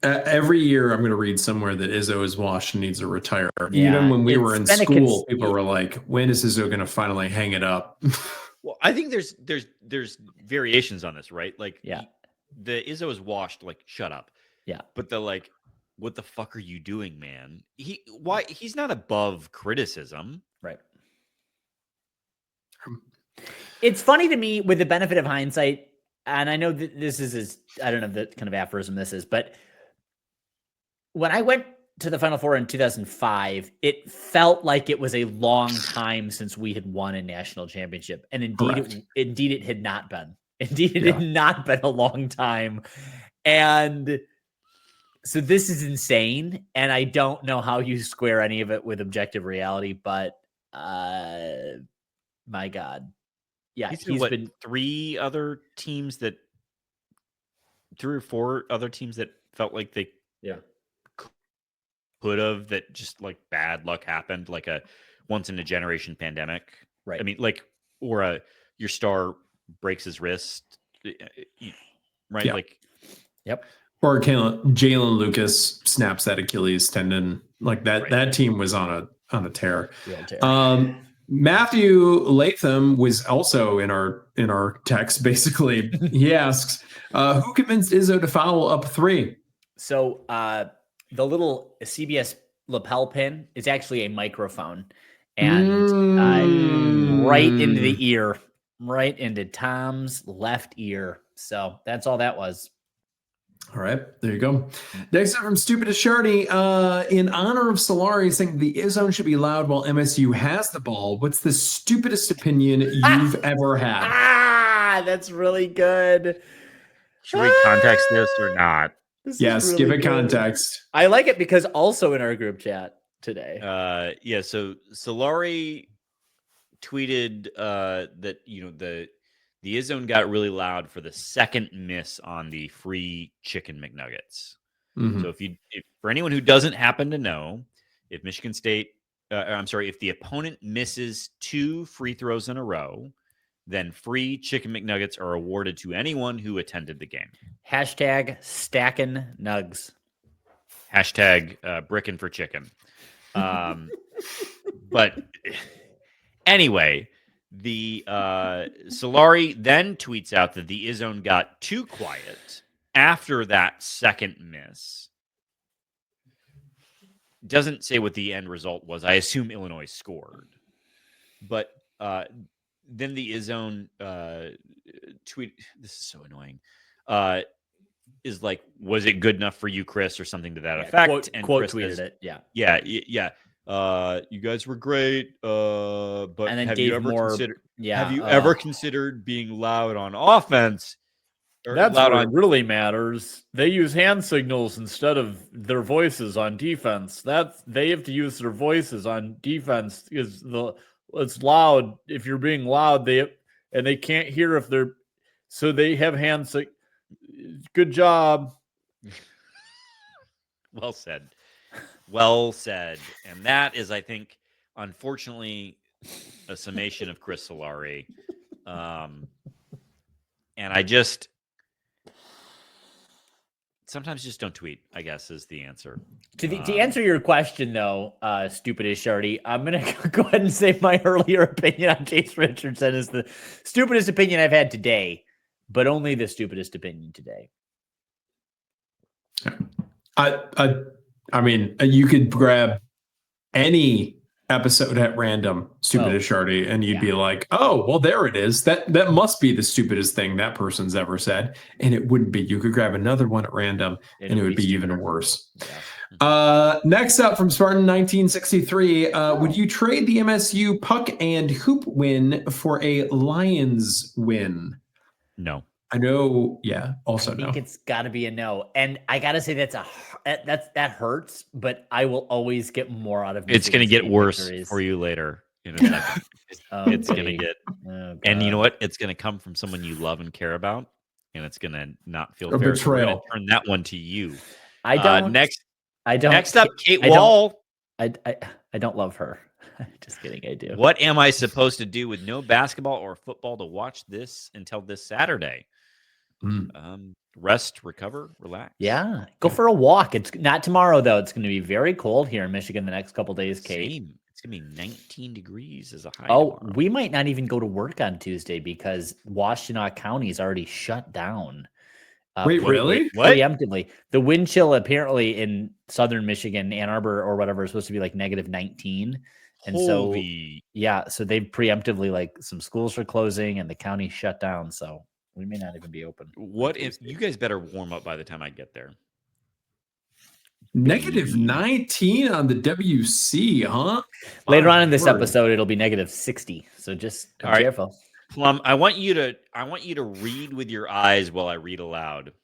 every year I'm going to read somewhere that Izzo is washed and needs to retire. Yeah, even when we were in school, people were like, "When is Izzo going to finally hang it up?" Well, I think there's variations on this, right? Like, the Izzo is washed. Like, shut up. Yeah, but the like, what the fuck are you doing, man? He's not above criticism, right? It's funny to me, with the benefit of hindsight, and I know that this is I don't know the kind of aphorism this is, but when I went to the Final Four in 2005, it felt like it was a long time since we had won a national championship, and indeed it had not been. Indeed, it had not been a long time, and so this is insane, and I don't know how you square any of it with objective reality, but my God. Yeah, he's been 3 or 4 other teams that felt like they could have, that just like bad luck happened, like a once in a generation pandemic. Right. I mean, like, or your star breaks his wrist, right? Yeah. Like, Or Jalen Lucas snaps that Achilles tendon. Like that team was on a tear. Matthew Latham was also in our text. Basically, he asks, "Who convinced Izzo to foul up 3?" So the little CBS lapel pin is actually a microphone, and right into the ear, right into Tom's left ear. So that's all that was. All right, there you go. Next up from Stupidest Shardy, in honor of Solari saying the Izzo should be loud while MSU has the ball. What's the stupidest opinion you've ever had? That's really good. Should we context this or not? Yes, really give it context. I like it because also in our group chat today. So Solari tweeted that the Izzo got really loud for the second miss on the free chicken McNuggets. Mm-hmm. So if for anyone who doesn't happen to know, if Michigan State, if the opponent misses 2 free throws in a row, then free chicken McNuggets are awarded to anyone who attended the game. Hashtag stacking nugs. Hashtag brickin' for chicken. But anyway, the Solari then tweets out that the Izzo got too quiet after that second miss. Doesn't say what the end result was. I assume Illinois scored. But then the Izzo tweet, this is so annoying, is like, was it good enough for you, Chris, or something to that effect? Quote Chris tweeted it. Yeah. You guys were great, but and then have you ever ever considered being loud on offense? That's loud what really matters. They use hand signals instead of their voices on defense. They have to use their voices on defense because it's loud. If you're being loud, they can't hear if they're, so they have hand signals. Good job. Well said. Well said. And that is, I think, unfortunately, a summation of Chris Solari. And I sometimes just don't tweet, I guess, is the answer. To answer your question, though, stupidest Shardy, I'm going to go ahead and say my earlier opinion on Chase Richardson is the stupidest opinion I've had today, but only the stupidest opinion today. I mean, you could grab any episode at random, stupidest Shardy, and you'd be like, oh, well, there it is. That must be the stupidest thing that person's ever said. And it wouldn't be. You could grab another one at random, and it would be even worse. Yeah. Next up from Spartan 1963, would you trade the MSU puck and hoop win for a Lions win? No. I know. Yeah. Also, I think it's got to be a no, and I got to say that hurts. But I will always get more out of it. It's going to get worse for you later. In a second. It's going to get, and you know what? It's going to come from someone you love and care about, and it's going to not feel fair. Betrayal. So turn that one to you. I don't. Next I don't. Next up, Kate I don't- Wall. I don't love her. Just kidding. I do. What am I supposed to do with no basketball or football to watch this until this Saturday? Rest, recover, relax. Yeah, go for a walk. It's not tomorrow though. It's going to be very cold here in Michigan the next couple days. Kate, It's going to be 19 degrees as a high. Oh, tomorrow. we might not even go to work on Tuesday because Washtenaw County is already shut down. Wait, really? What? Preemptively. The wind chill apparently in southern Michigan, Ann Arbor or whatever, is supposed to be like -19. And Holy. so they've preemptively, like, some schools are closing and the county shut down. So we may not even be open. What if you guys better warm up by the time I get there? -19 on the WC, huh? Later on in this Word. episode, it'll be -60. So just be All right. careful. Plum, I want you to read with your eyes while I read aloud.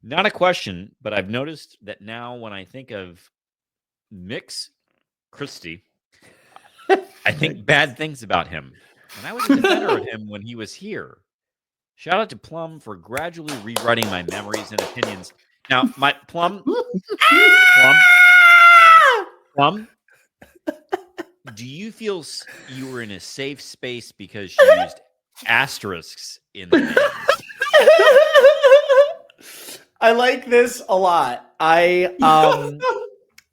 Not a question, but I've noticed that now when I think of Mix Christie, I think bad things about him. And I was a defender of him when he was here. Shout out to Plum for gradually rewriting my memories and opinions. Now, my Plum, do you feel you were in a safe space because she used asterisks in the names? I like this a lot.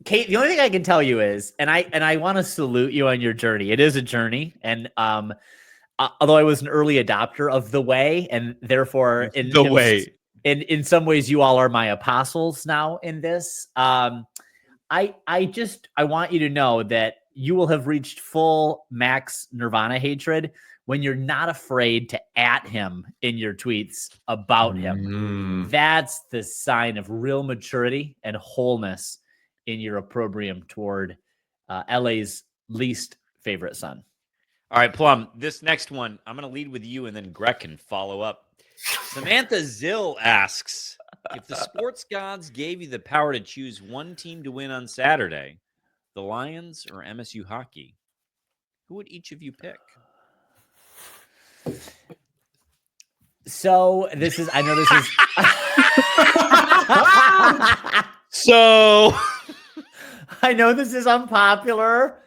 Kate, the only thing I can tell you is, and I want to salute you on your journey. It is a journey, and although I was an early adopter of the way, and therefore in some ways you all are my apostles now in this. I want you to know that you will have reached full max Nirvana hatred when you're not afraid to @ him in your tweets about him. That's the sign of real maturity and wholeness in your opprobrium toward LA's least favorite son. All right, Plum, this next one, I'm going to lead with you and then Greg can follow up. Samantha Zill asks, if the sports gods gave you the power to choose one team to win on Saturday, the Lions or MSU hockey, who would each of you pick? So I know this is. So I know this is unpopular.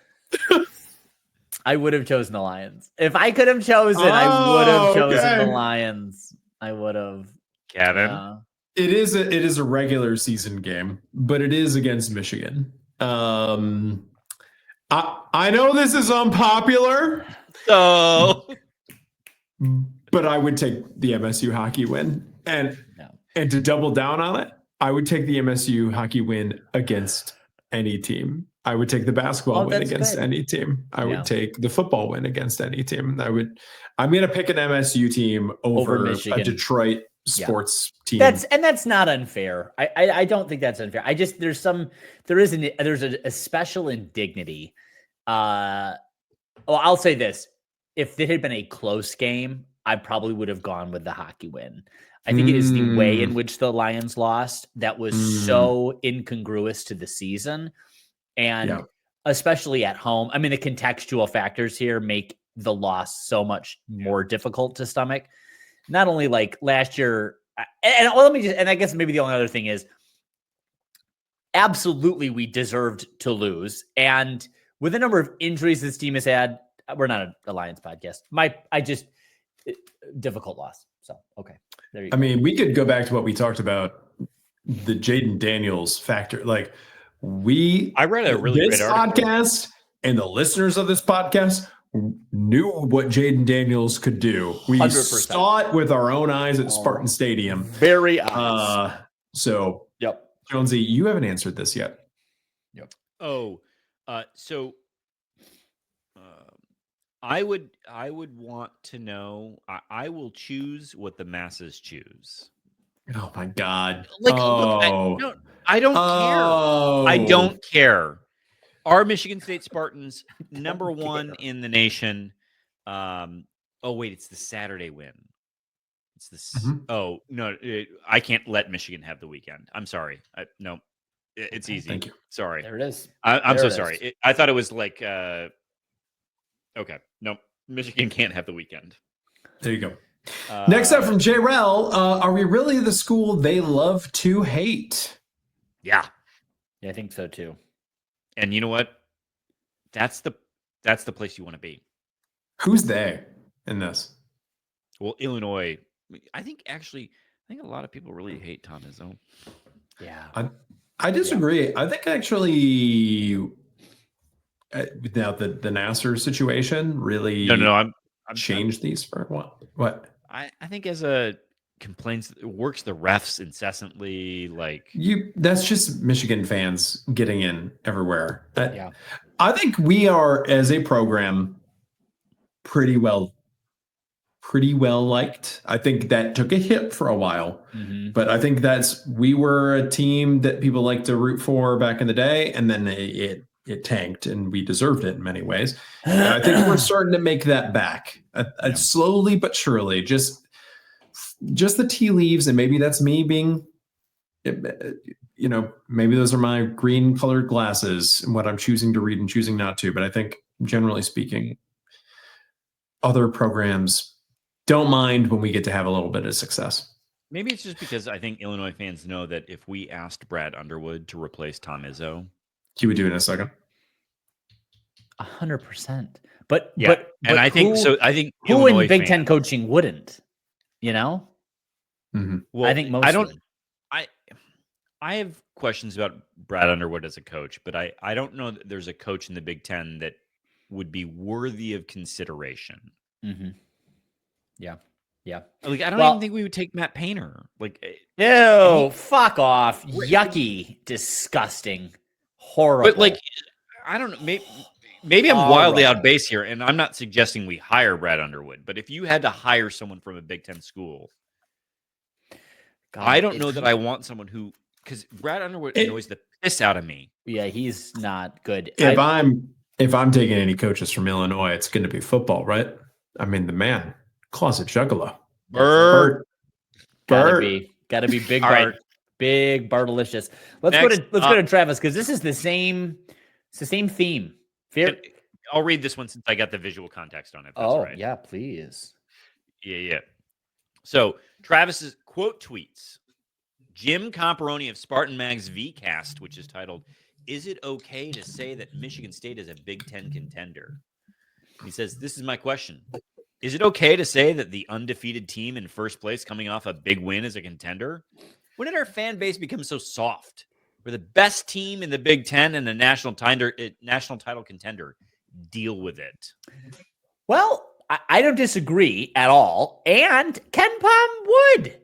I would have chosen the Lions. If I could have chosen, I would have chosen the Lions. I would have. Kevin? It is a regular season game, but it is against Michigan. I know this is unpopular, So but I would take the MSU hockey win, and to double down on it, I would take the MSU hockey win against any team. I would take the basketball win against any team. I would take the football win against any team. I'm going to pick an MSU team over a Detroit sports team. That's not unfair. I don't think that's unfair. There's a special indignity. I'll say this. If it had been a close game, I probably would have gone with the hockey win. I think it is the way in which the Lions lost that was so incongruous to the season. And especially at home, I mean, the contextual factors here make the loss so much more difficult to stomach. Not only like last year, and I guess maybe the only other thing is, absolutely we deserved to lose. And with the number of injuries this team has had, we're not a Lions podcast. Difficult loss. So, okay. There you go. I mean, we could go back to what we talked about, the Jaden Daniels factor. Like I read a really great article. Podcast and the listeners of this podcast knew what Jaden Daniels could do. We 100%. saw it with our own eyes at Spartan Stadium. Very eyes. So, yep. Jonesy, you haven't answered this yet. Yep. I would want to know. I will choose what the masses choose. Oh my God! Look, I don't care. I don't care. Are Michigan State Spartans number one in the nation? Wait, it's the Saturday win. It's this. Oh no, I can't let Michigan have the weekend. I'm sorry. No, it's easy. Thank you. Sorry. There it is. I'm so sorry. I thought it was like. Okay. No, Michigan can't have the weekend. There you go. Next up from JRL, are we really the school they love to hate? Yeah. I think so too. And you know what? That's the place you want to be. Who's they in this? Well, Illinois. I think a lot of people really hate Tom Izzo. Yeah. I disagree. I think actually now the Nasser situation really No. I'm changed these for what? I think as a complaints works the refs incessantly. Like that's just Michigan fans getting in everywhere. Yeah. I think we are as a program pretty well liked. I think that took a hit for a while, but I think we were a team that people liked to root for back in the day, and then it tanked, and we deserved it in many ways. And I think we're starting to make that back, slowly but surely. Just the tea leaves, and maybe that's me being, maybe those are my green colored glasses and what I'm choosing to read and choosing not to. But I think generally speaking, other programs don't mind when we get to have a little bit of success. Maybe it's just because I think Illinois fans know that if we asked Brad Underwood to replace Tom Izzo, he would do it in a second. 100%. But I think who Illinois in Big fans, Ten coaching wouldn't? Well, I think most. I have questions about Brad Underwood as a coach, but I don't know that there's a coach in the Big Ten that would be worthy of consideration. Yeah. Like I don't even think we would take Matt Painter. Like, ew, fuck off, yucky, disgusting, horrible. But like, I don't know. Maybe I'm wildly out base here, and I'm not suggesting we hire Brad Underwood. But if you had to hire someone from a Big Ten school, I don't know that I want someone who, because Brad Underwood annoys the piss out of me. Yeah, he's not good. If I'm taking any coaches from Illinois, it's going to be football, right? I mean, the man, closet juggalo. Bert. Gotta be Big Bart. Right. Big Bartalicious. Let's go to Travis, because this is the same. It's the same theme. I'll read this one since I got the visual context on it. That's right. Yeah, please. Yeah. So Travis's quote tweets: Jim Comparoni of Spartan Mag's VCast, which is titled, "Is it okay to say that Michigan State is a Big Ten contender?" He says, "This is my question. Is it okay to say that the undefeated team in first place coming off a big win is a contender? When did our fan base become so soft? We're the best team in the Big Ten and the national title contender. Deal with it." Well, I don't disagree at all. And Ken Palm would.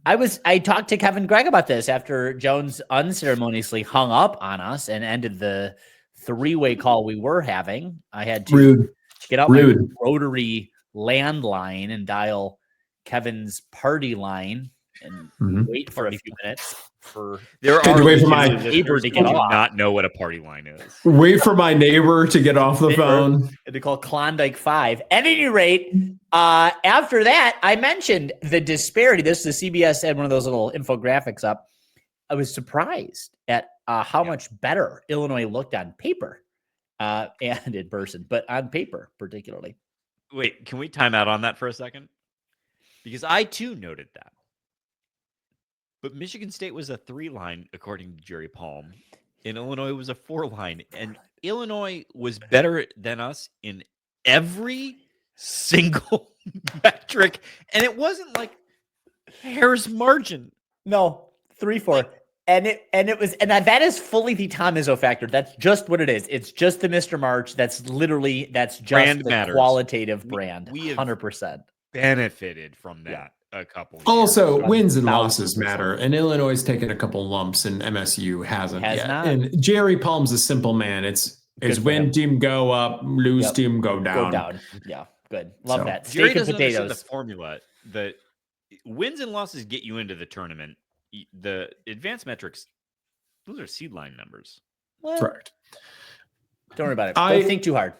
I talked to Kevin Gregg about this after Jones unceremoniously hung up on us and ended the three-way call we were having. I had to get out my rotary landline and dial Kevin's party line and wait for a few minutes for my neighbor to get off. Not know what a party line is. Wait for my neighbor to get off the phone. They call Klondike 5. At any rate, after that, I mentioned the disparity. This is the CBS had one of those little infographics up. I was surprised at how much better Illinois looked on paper and in person, but on paper particularly. Wait, can we time out on that for a second? Because I too noted that. But Michigan State was a 3-line, according to Jerry Palm, and Illinois was a 4-line. And Illinois was better than us in every single metric. And it wasn't like hair's margin. No, 3-4. And that is fully the Tom Izzo factor. That's just what it is. It's just the Mr. March. That's just brand the matters. Qualitative brand. We have 100% benefited from that a couple. Also, wins and losses matter, and Illinois has taken a couple lumps, and MSU hasn't yet. Not. And Jerry Palm's a simple man. It's win team go up, lose team go down. Go down. Yeah, good. Love that. Steak Jerry and doesn't potatoes. understand the formula. The wins and losses get you into the tournament. The advanced metrics, those are seed line numbers. Well, Correct. Don't worry about it. Don't think too hard.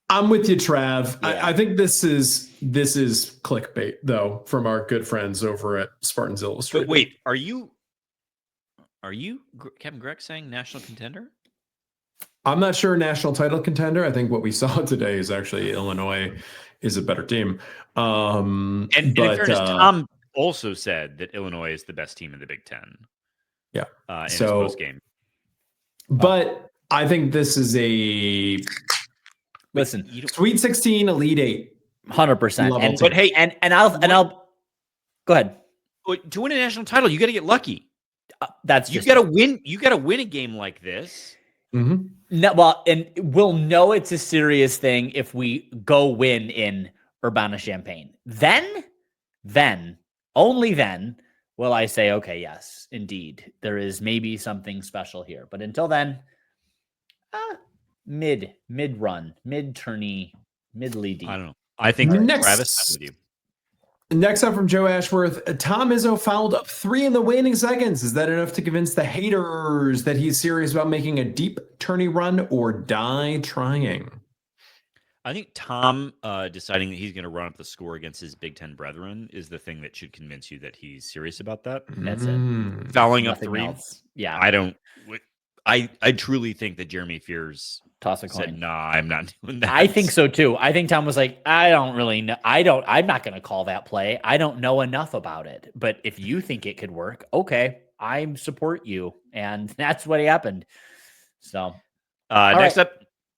I'm with you, Trav. Yeah. I think this is clickbait, though, from our good friends over at Spartans Illustrated. But wait, are you Kevin Gregg saying national contender? I'm not sure national title contender. I think what we saw today is actually Illinois is a better team. And in fairness, Tom also said that Illinois is the best team in the Big Ten. Yeah. In his post game. But I think this is a Sweet 16, Elite 8. 100%. But hey, and I'll go ahead. To win a national title, you got to get lucky. That's you got to win. You got to win a game like this. Mm-hmm. No, well, and we'll know it's a serious thing if we go win in Urbana-Champaign. Then, only then will I say, okay, yes, indeed, there is maybe something special here. But until then, mid-run, mid-tourney, mid-leady. I don't know. I think Travis, I'm with you. Next up from Joe Ashworth, Tom Izzo fouled up 3 in the waning seconds. Is that enough to convince the haters that he's serious about making a deep tourney run or die trying? I think Tom deciding that he's going to run up the score against his Big Ten brethren is the thing that should convince you that he's serious about that. That's it. Fouling up 3. Else. Yeah. I truly think that Jeremy Fears toss a coin. said, "Nah, I'm not doing that." I think so too. I think Tom was like, I don't really know. I'm not going to call that play. I don't know enough about it. But if you think it could work, okay, I support you. And that's what happened. So next up,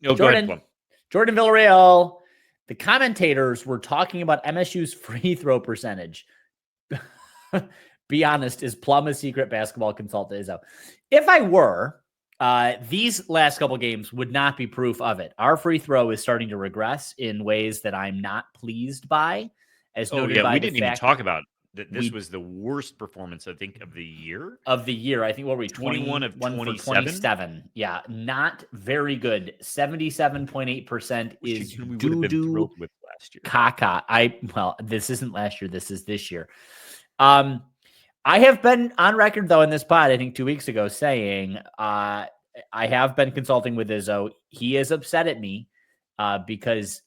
go ahead. Jordan Villarreal. The commentators were talking about MSU's free throw percentage. Be honest, is Plum a secret basketball consultant? Izzo? If I were, these last couple games would not be proof of it. Our free throw is starting to regress in ways that I'm not pleased by. As noted by we didn't even talk about that. This was the worst performance, I think, of the year. I think what were we 21 of 27? Yeah, not very good. 77.8% is doo-doo with last year. Caca. This isn't last year. This is this year. I have been on record, though, in this pod, I think 2 weeks ago, saying I have been consulting with Izzo. He is upset at me because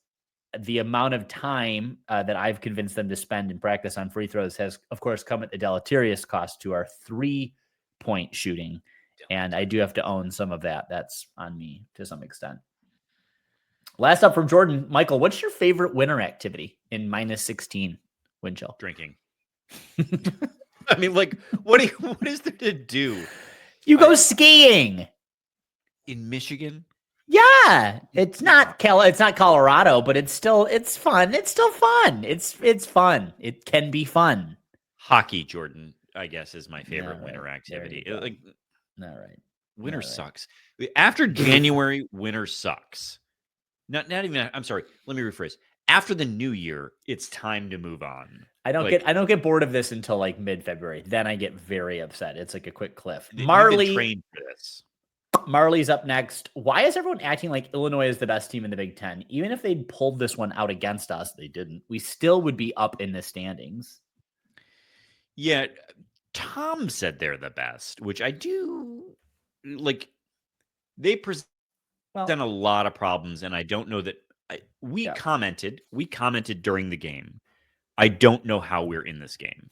the amount of time that I've convinced them to spend in practice on free throws has, of course, come at the deleterious cost to our 3-point shooting. And I do have to own some of that. That's on me to some extent. Last up from Jordan. Michael, what's your favorite winter activity in -16 wind chill? Drinking. I mean, like, what is there to do? You go skiing in Michigan. Yeah, it's not Colorado, but it's fun. It's still fun. It's fun. It can be fun. Hockey, Jordan, I guess, is my favorite winter activity. All right. Winter sucks. After January, winter sucks. Not even. I'm sorry. Let me rephrase. After the new year, it's time to move on. I don't get bored of this until like mid-February. Then I get very upset. It's like a quick cliff. Marley trained for this. Marley's up next. Why is everyone acting like Illinois is the best team in the Big Ten? Even if they'd pulled this one out against us, they didn't. We still would be up in the standings. Yeah, Tom said they're the best, which I do like. They present a lot of problems, and I don't know that we commented during the game. I don't know how we're in this game.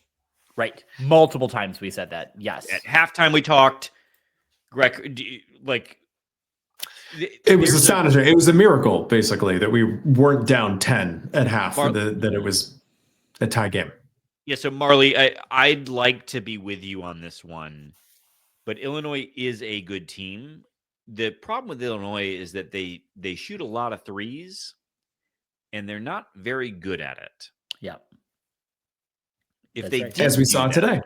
Right. Multiple times we said that. Yes. At halftime we talked. Greg, it was astonishing. It was a miracle, basically, that we weren't down 10 at half, that it was a tie game. Yeah, so Marley, I'd like to be with you on this one, but Illinois is a good team. The problem with Illinois is that they shoot a lot of threes, and they're not very good at it. Yeah. As we saw today.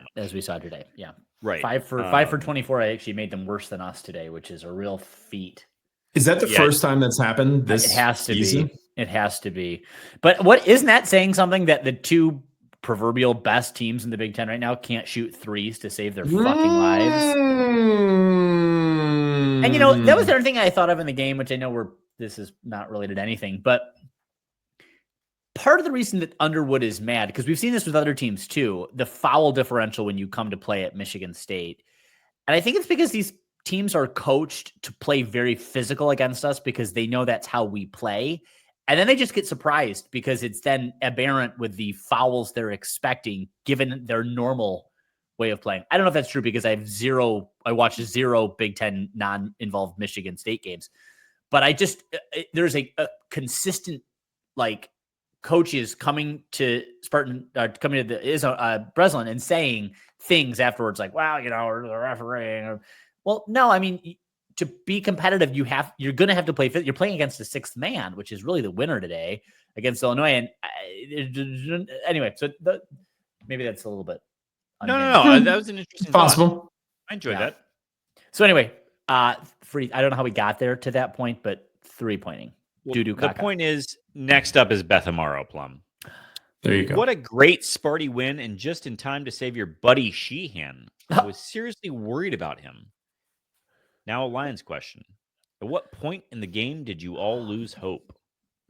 Yeah. Right. 5 for 24. I actually made them worse than us today, which is a real feat. Is that the first time that's happened this It has to season? be. It has to be. But isn't that saying something that the two proverbial best teams in the Big Ten right now can't shoot threes to save their fucking lives? And that was the other thing I thought of in the game, which I know this is not related to anything, but part of the reason that Underwood is mad, because we've seen this with other teams too, the foul differential when you come to play at Michigan State. And I think it's because these teams are coached to play very physical against us because they know that's how we play. And then they just get surprised because it's then aberrant with the fouls they're expecting given their normal way of playing. I don't know if that's true because I watched 0 Big Ten non-involved Michigan State games, but there's a consistent coaches coming to coming to the Izzo, Breslin and saying things afterwards like, wow, or the refereeing. Well, no, I mean, to be competitive, you're going to have to play. You're playing against the sixth man, which is really the winner today against Illinois. And anyway, so maybe that's a little bit. No. That was an interesting possible. Thought. I enjoyed that. So anyway, I don't know how we got there to that point, but 3-pointing. Well, the point is, next up is Beth Amaro, Plum. There you go. What a great Sparty win, and just in time to save your buddy Sheehan. I was seriously worried about him. Now a Lions question. At what point in the game did you all lose hope?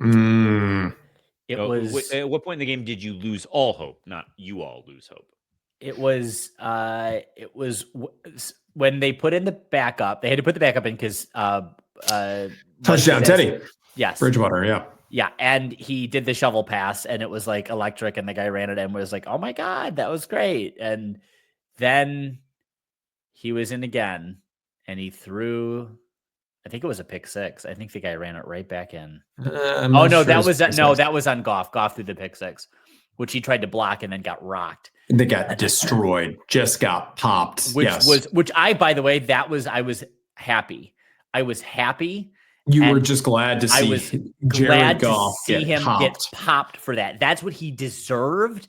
It was... At what point in the game did you lose all hope? Not you all lose hope. It was when they put in the backup. They had to put the backup in because touchdown Teddy. Yes. Bridgewater, yeah. Yeah, and he did the shovel pass, and it was like electric, and the guy ran it and was like, oh my God, that was great. And then he was in again, and he threw, I think it was a pick six. I think the guy ran it right back in. That was on Goff. Goff threw the pick six, which he tried to block and then got rocked. They got destroyed, just got popped. By the way, I was happy. You were just glad to see Jared Goff get popped for that. That's what he deserved.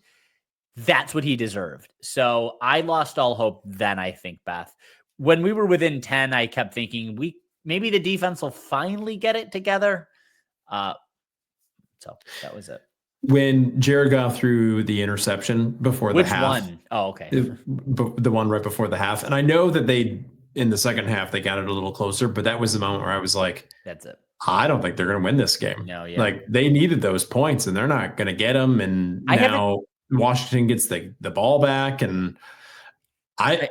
So I lost all hope then, I think, Beth. When we were within 10, I kept thinking maybe the defense will finally get it together. So that was it. When Jared Goff threw the interception before the half. Which one? Oh, okay. The one right before the half. And I know that in the second half, they got it a little closer, but that was the moment where I was like, that's it. I don't think they're going to win this game. No, yeah. Like, they needed those points and they're not going to get them. And now Washington gets the ball back. And I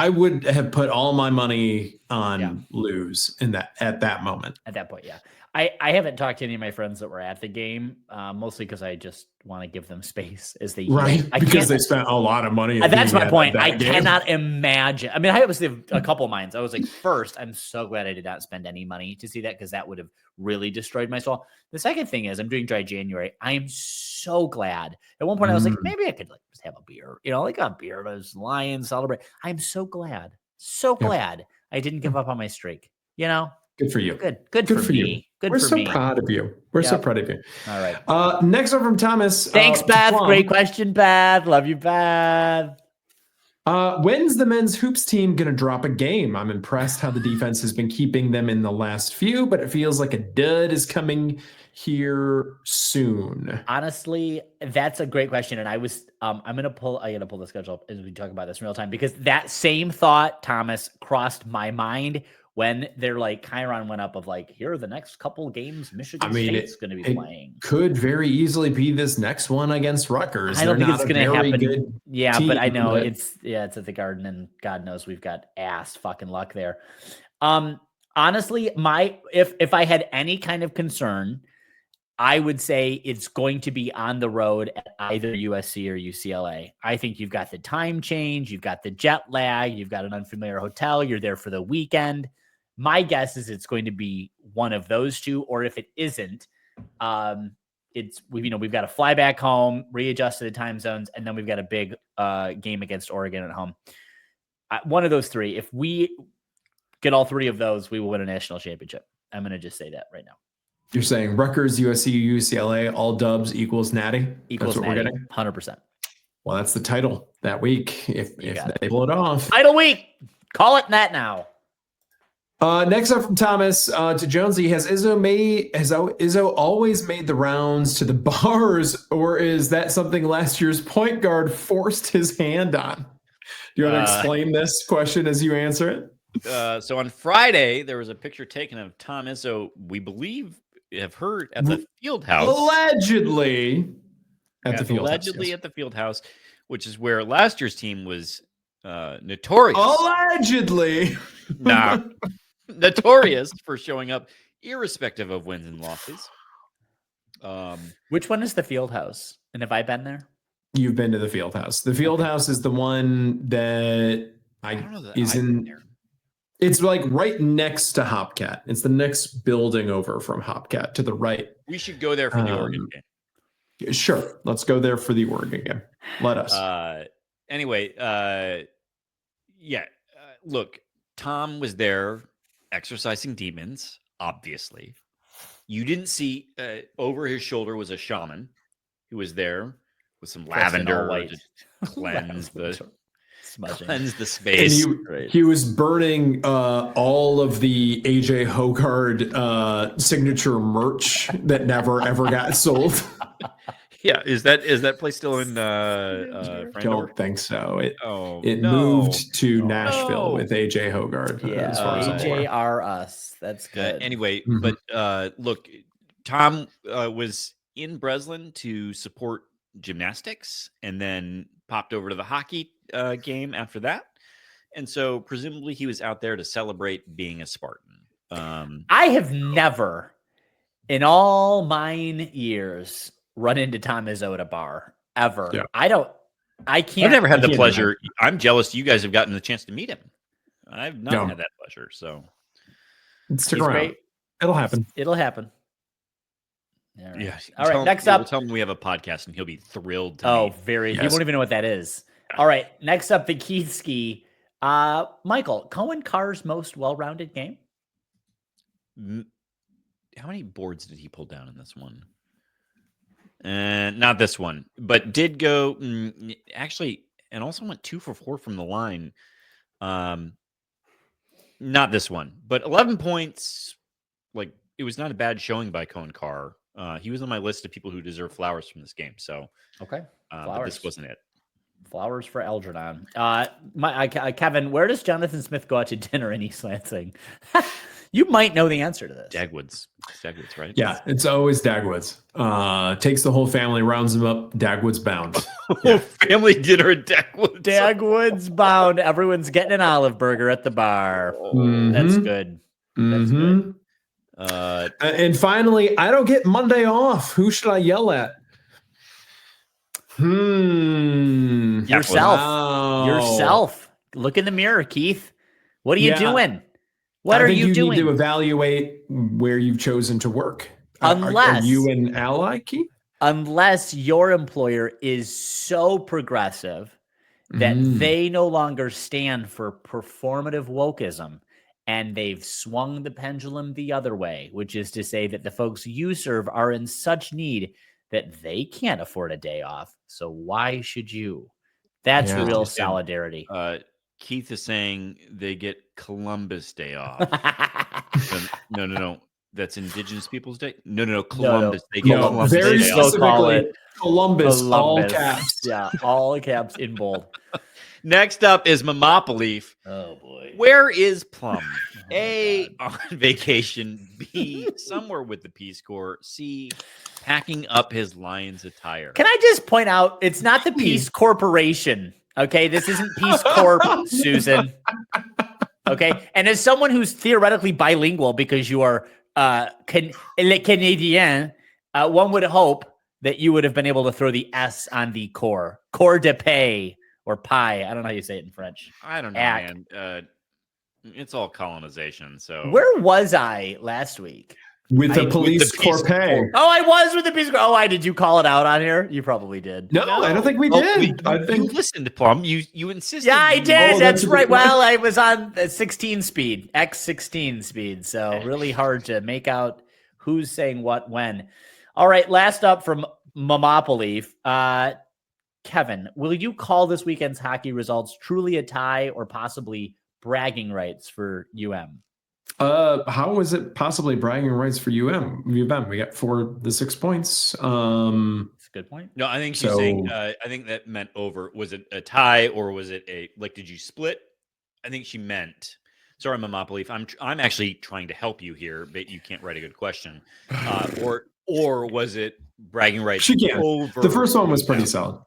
would have put all my money on lose at that moment. At that point, yeah. I haven't talked to any of my friends that were at the game, mostly because I just want to give them space as they because they spent a lot of money. That's my point. I cannot imagine. I mean, I was a couple of minds. I was like, first, I'm so glad I did not spend any money to see that because that would have really destroyed my soul. The second thing is I'm doing dry January. I am so glad. At one point, I was like, maybe I could just have a beer, like a beer, those Lions celebrate. I'm so glad I didn't give up on my streak. Good for you. Good for me. We're so proud of you. We're so proud of you. All right. Next one from Thomas. Thanks, Beth. Great question, Beth. Love you, Beth. When's the men's hoops team going to drop a game? I'm impressed how the defense has been keeping them in the last few, but it feels like a dud is coming here soon. Honestly, that's a great question. And I got to pull the schedule up as we talk about this in real time, because that same thought, Thomas, crossed my mind when they're like Chiron went up of like, here are the next couple games Michigan State's going to be playing. Could very easily be this next one against Rutgers. I don't think it's going to happen. Yeah, team, but I know it's at the Garden, and God knows we've got ass fucking luck there. Honestly, if I had any kind of concern, I would say it's going to be on the road at either USC or UCLA. I think you've got the time change, you've got the jet lag, you've got an unfamiliar hotel, you're there for the weekend. My guess is it's going to be one of those two, or if it isn't, we've got to fly back home, readjust to the time zones, and then we've got a big game against Oregon at home. One of those three. If we get all three of those, we will win a national championship. I'm going to just say that right now. You're saying Rutgers, USC, UCLA, all dubs equals natty? Equals natty, we're getting? 100%. Well, that's the title that week if they pull it off. Title week. Call it that now. Next up from Thomas to Jonesy, has Izzo always made the rounds to the bars, or is that something last year's point guard forced his hand on? Do you want to explain this question as you answer it? So on Friday, there was a picture taken of Tom Izzo, we believe, have heard at the field house. Allegedly at the field house, which is where last year's team was notorious. Allegedly. Notorious for showing up irrespective of wins and losses. Which one is the field house? And have I been there? You've been to the field house. The field house is the one that I don't know that is in there. It's like right next to Hopcat. It's the next building over from Hopcat to the right. We should go there for the Oregon game. Sure. Let's go there for the Oregon game. Let us. Anyway, look, Tom was there exercising demons, obviously. You didn't see over his shoulder was a shaman who was there with some lavender to cleanse the space. And he was burning all of the AJ Hogard signature merch that never ever got sold. Yeah, is that place still in Frandor? Don't think so. It moved to Nashville with AJ Hogard. Yeah, as far as AJR us. That's good. Anyway, but look, Tom was in Breslin to support gymnastics, and then popped over to the hockey game after that. And so presumably he was out there to celebrate being a Spartan. I have never, in all mine years, run into Tom Izzo at a bar ever. Yeah. I can't. I've never had the pleasure. I'm jealous you guys have gotten the chance to meet him. I've not had that pleasure. So stick around. Great. It'll happen. It'll happen. All right. Yeah. All right. Next up, tell him we have a podcast, and he'll be thrilled. He won't even know what that is. All right. Next up, the Keith Ski. Michael, Cohen Carr's most well-rounded game. How many boards did he pull down in this one? Not this one, but did go actually, and also went 2 for 4 from the line. Not this one, but 11 points. Like, it was not a bad showing by Cohen Carr. He was on my list of people who deserve flowers from this game. So okay, but this wasn't it. Flowers for Algernon. Kevin, where does Jonathan Smith go out to dinner in East Lansing? You might know the answer to this. Dagwoods, right? Yeah, it's always Dagwoods. Takes the whole family, rounds them up. Dagwoods bound. Family dinner at Dagwoods. Dagwoods bound. Everyone's getting an olive burger at the bar. That's good. That's good. And finally, I don't get Monday off. Who should I yell at? Yourself. Wow. Yourself. Look in the mirror, Keith. What are you doing? What are you doing? You need to evaluate where you've chosen to work. Unless are you an ally, Keith? Unless your employer is so progressive that they no longer stand for performative wokeism, and they've swung the pendulum the other way, which is to say that the folks you serve are in such need that they can't afford a day off. So why should you? That's real solidarity. Keith is saying they get Columbus Day off. No. That's Indigenous Peoples Day? No. Columbus. They get Columbus very Day specifically off. Columbus, all caps. Yeah, all caps in bold. Next up is Mamopaleaf. Oh, boy. Where is Plum? A, on vacation. B, somewhere with the Peace Corps. C, packing up his Lions attire. Can I just point out, it's not the Peace Corporation. Okay, this isn't Peace Corp, Susan. Okay, and as someone who's theoretically bilingual because you are Canadian, one would hope that you would have been able to throw the S on the corps de paix or pie. I don't know how you say it in French. I don't know, man. It's all colonization. So where was I last week? With the Police Corps. Oh, I was with the Peace Corps. Oh, did you call it out on here? You probably did. No, I don't think we did. I think you listened to Plum. You insisted. Yeah, I did. That's right. Well, I was on 16 speed, X16 speed. So really hard to make out who's saying what when. All right. Last up from Mamopaleaf. Kevin, will you call this weekend's hockey results truly a tie or possibly bragging rights for UM? How is it possibly bragging rights for UM? We got 4 to 6 points. That's a good point. No, I think she's saying. I think that meant over. Was it a tie or was it did you split? I think she meant. Sorry, Mamopaleaf. I'm actually trying to help you here, but you can't write a good question. Or was it bragging rights? She can't. The first one was pretty solid.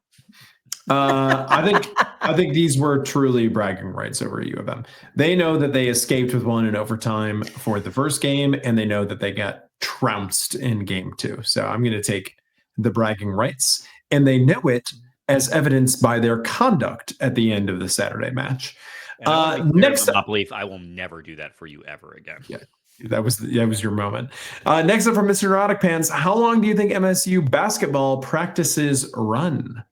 I think these were truly bragging rights over U of M. They know that they escaped with one in overtime for the first game, and they know that they got trounced in game 2. So I'm going to take the bragging rights, and they know it as evidenced by their conduct at the end of the Saturday match. Next up, I will never do that for you ever again. Yeah. That was your moment. Next up from Mr. Neurotic Pants, how long do you think MSU basketball practices run?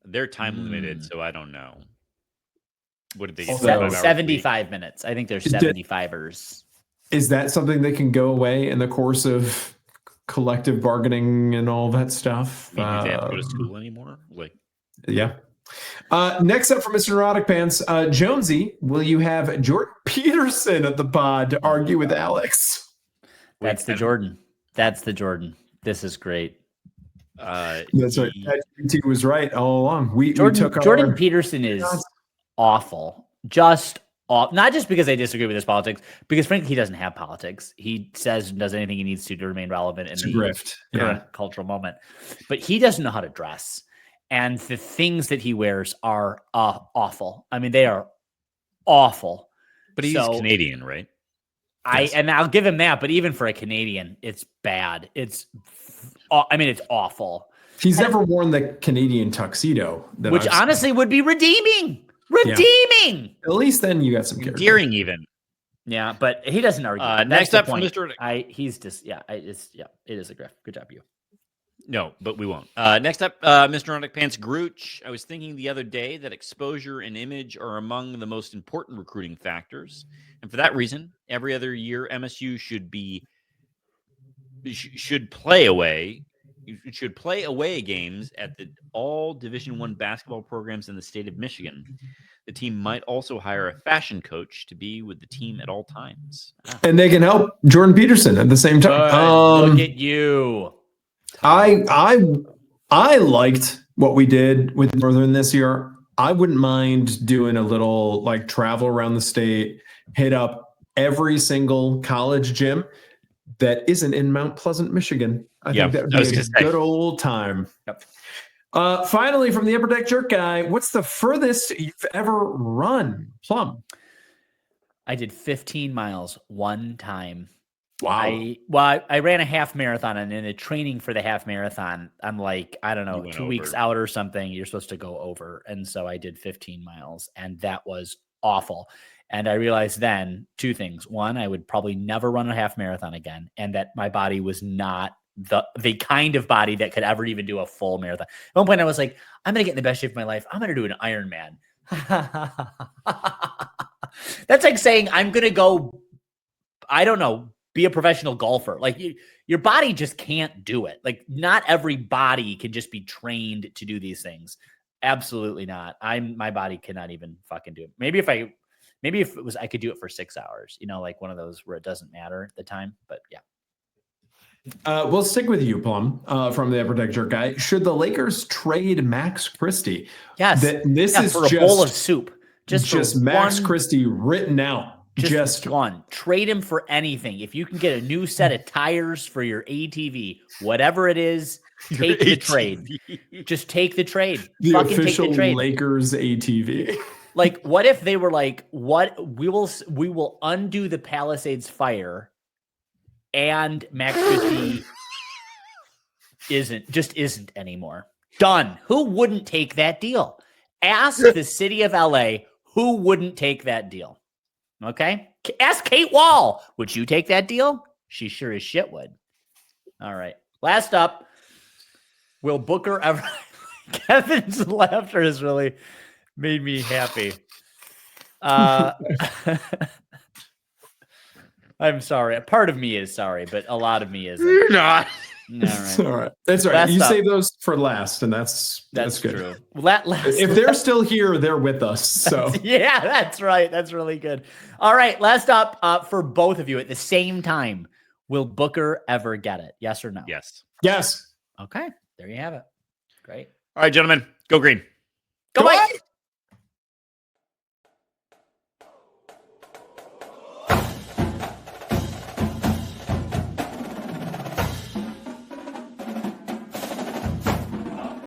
They're time limited, so I don't know. What did they get? 75 minutes. I think they're 75ers. Is that something that can go away in the course of collective bargaining and all that stuff? I mean, do they have to go to school anymore? Yeah. Next up from Mr. Neurotic Pants, Jonesy, will you have Jordan Peterson at the pod to argue with Alex? That's the Jordan. That's the Jordan. This is great. That's right. ChatGPT was right all along. Jordan Peterson is awful. Just off. Not just because I disagree with his politics, because frankly, he doesn't have politics. He says and does anything he needs to remain relevant in the current cultural moment. But he doesn't know how to dress. And the things that he wears are awful. I mean, they are awful. But he's Canadian, right? And I'll give him that. But even for a Canadian, it's bad. It's awful. He's never worn the Canadian tuxedo, which honestly would be redeeming. Redeeming. Yeah. At least then you got some character. Endearing even. Yeah, but he doesn't argue. Next up from Mr. It is a grift. Good job, you. No, but we won't. Next up, Mr. Nordic Pants Grooch. I was thinking the other day that exposure and image are among the most important recruiting factors. And for that reason, every other year, MSU should play away games at all Division I basketball programs in the state of Michigan. The team might also hire a fashion coach to be with the team at all times. And they can help Jordan Peterson at the same time. Look at you. I liked what we did with Northern this year. I wouldn't mind doing a little like travel around the state, hit up every single college gym that isn't in Mount Pleasant, Michigan. I think that would be a good old time. Yep. Finally, from the Upper Deck Jerk Guy, what's the furthest you've ever run, Plum? I did 15 miles one time. Wow. I ran a half marathon, and in the training for the half marathon, I'm like, I don't know, 2 weeks out or something, you're supposed to go over. And so I did 15 miles, and that was awful. And I realized then two things. One, I would probably never run a half marathon again, and that my body was not the kind of body that could ever even do a full marathon. At one point, I was like, I'm going to get in the best shape of my life. I'm going to do an Ironman. That's like saying I'm going to go, I don't know, be a professional golfer. Like your body just can't do it. Like not every body can just be trained to do these things. Absolutely not. My body cannot even fucking do it. Maybe if it was, I could do it for 6 hours, like one of those where it doesn't matter at the time, but yeah. We'll stick with you, Plum, from the Upper Deck Jerk Guy. Should the Lakers trade Max Christie? Yes. This is for a bowl of soup. Just Max Christie written out. Just one. Trade him for anything. If you can get a new set of tires for your ATV, whatever it is, take the trade. Just take the trade. The Fucking official take the trade. Lakers ATV. Like, what if they were like, "What we will undo the Palisades fire," and Max Christie isn't anymore. Done. Who wouldn't take that deal? Ask the city of LA who wouldn't take that deal. Okay? Ask Kate Wall. Would you take that deal? She sure as shit would. All right. Last up, will Booker ever... Kevin's laughter has really made me happy. I'm sorry. A part of me is sorry, but a lot of me isn't. You're not. All right. That's all right. You save those for last, and that's good. True. If they're still here, they're with us. So yeah, that's right. That's really good. All right. Last up for both of you at the same time. Will Booker ever get it? Yes or no? Yes. Yes. Okay. There you have it. Great. All right, gentlemen. Go green. Go White.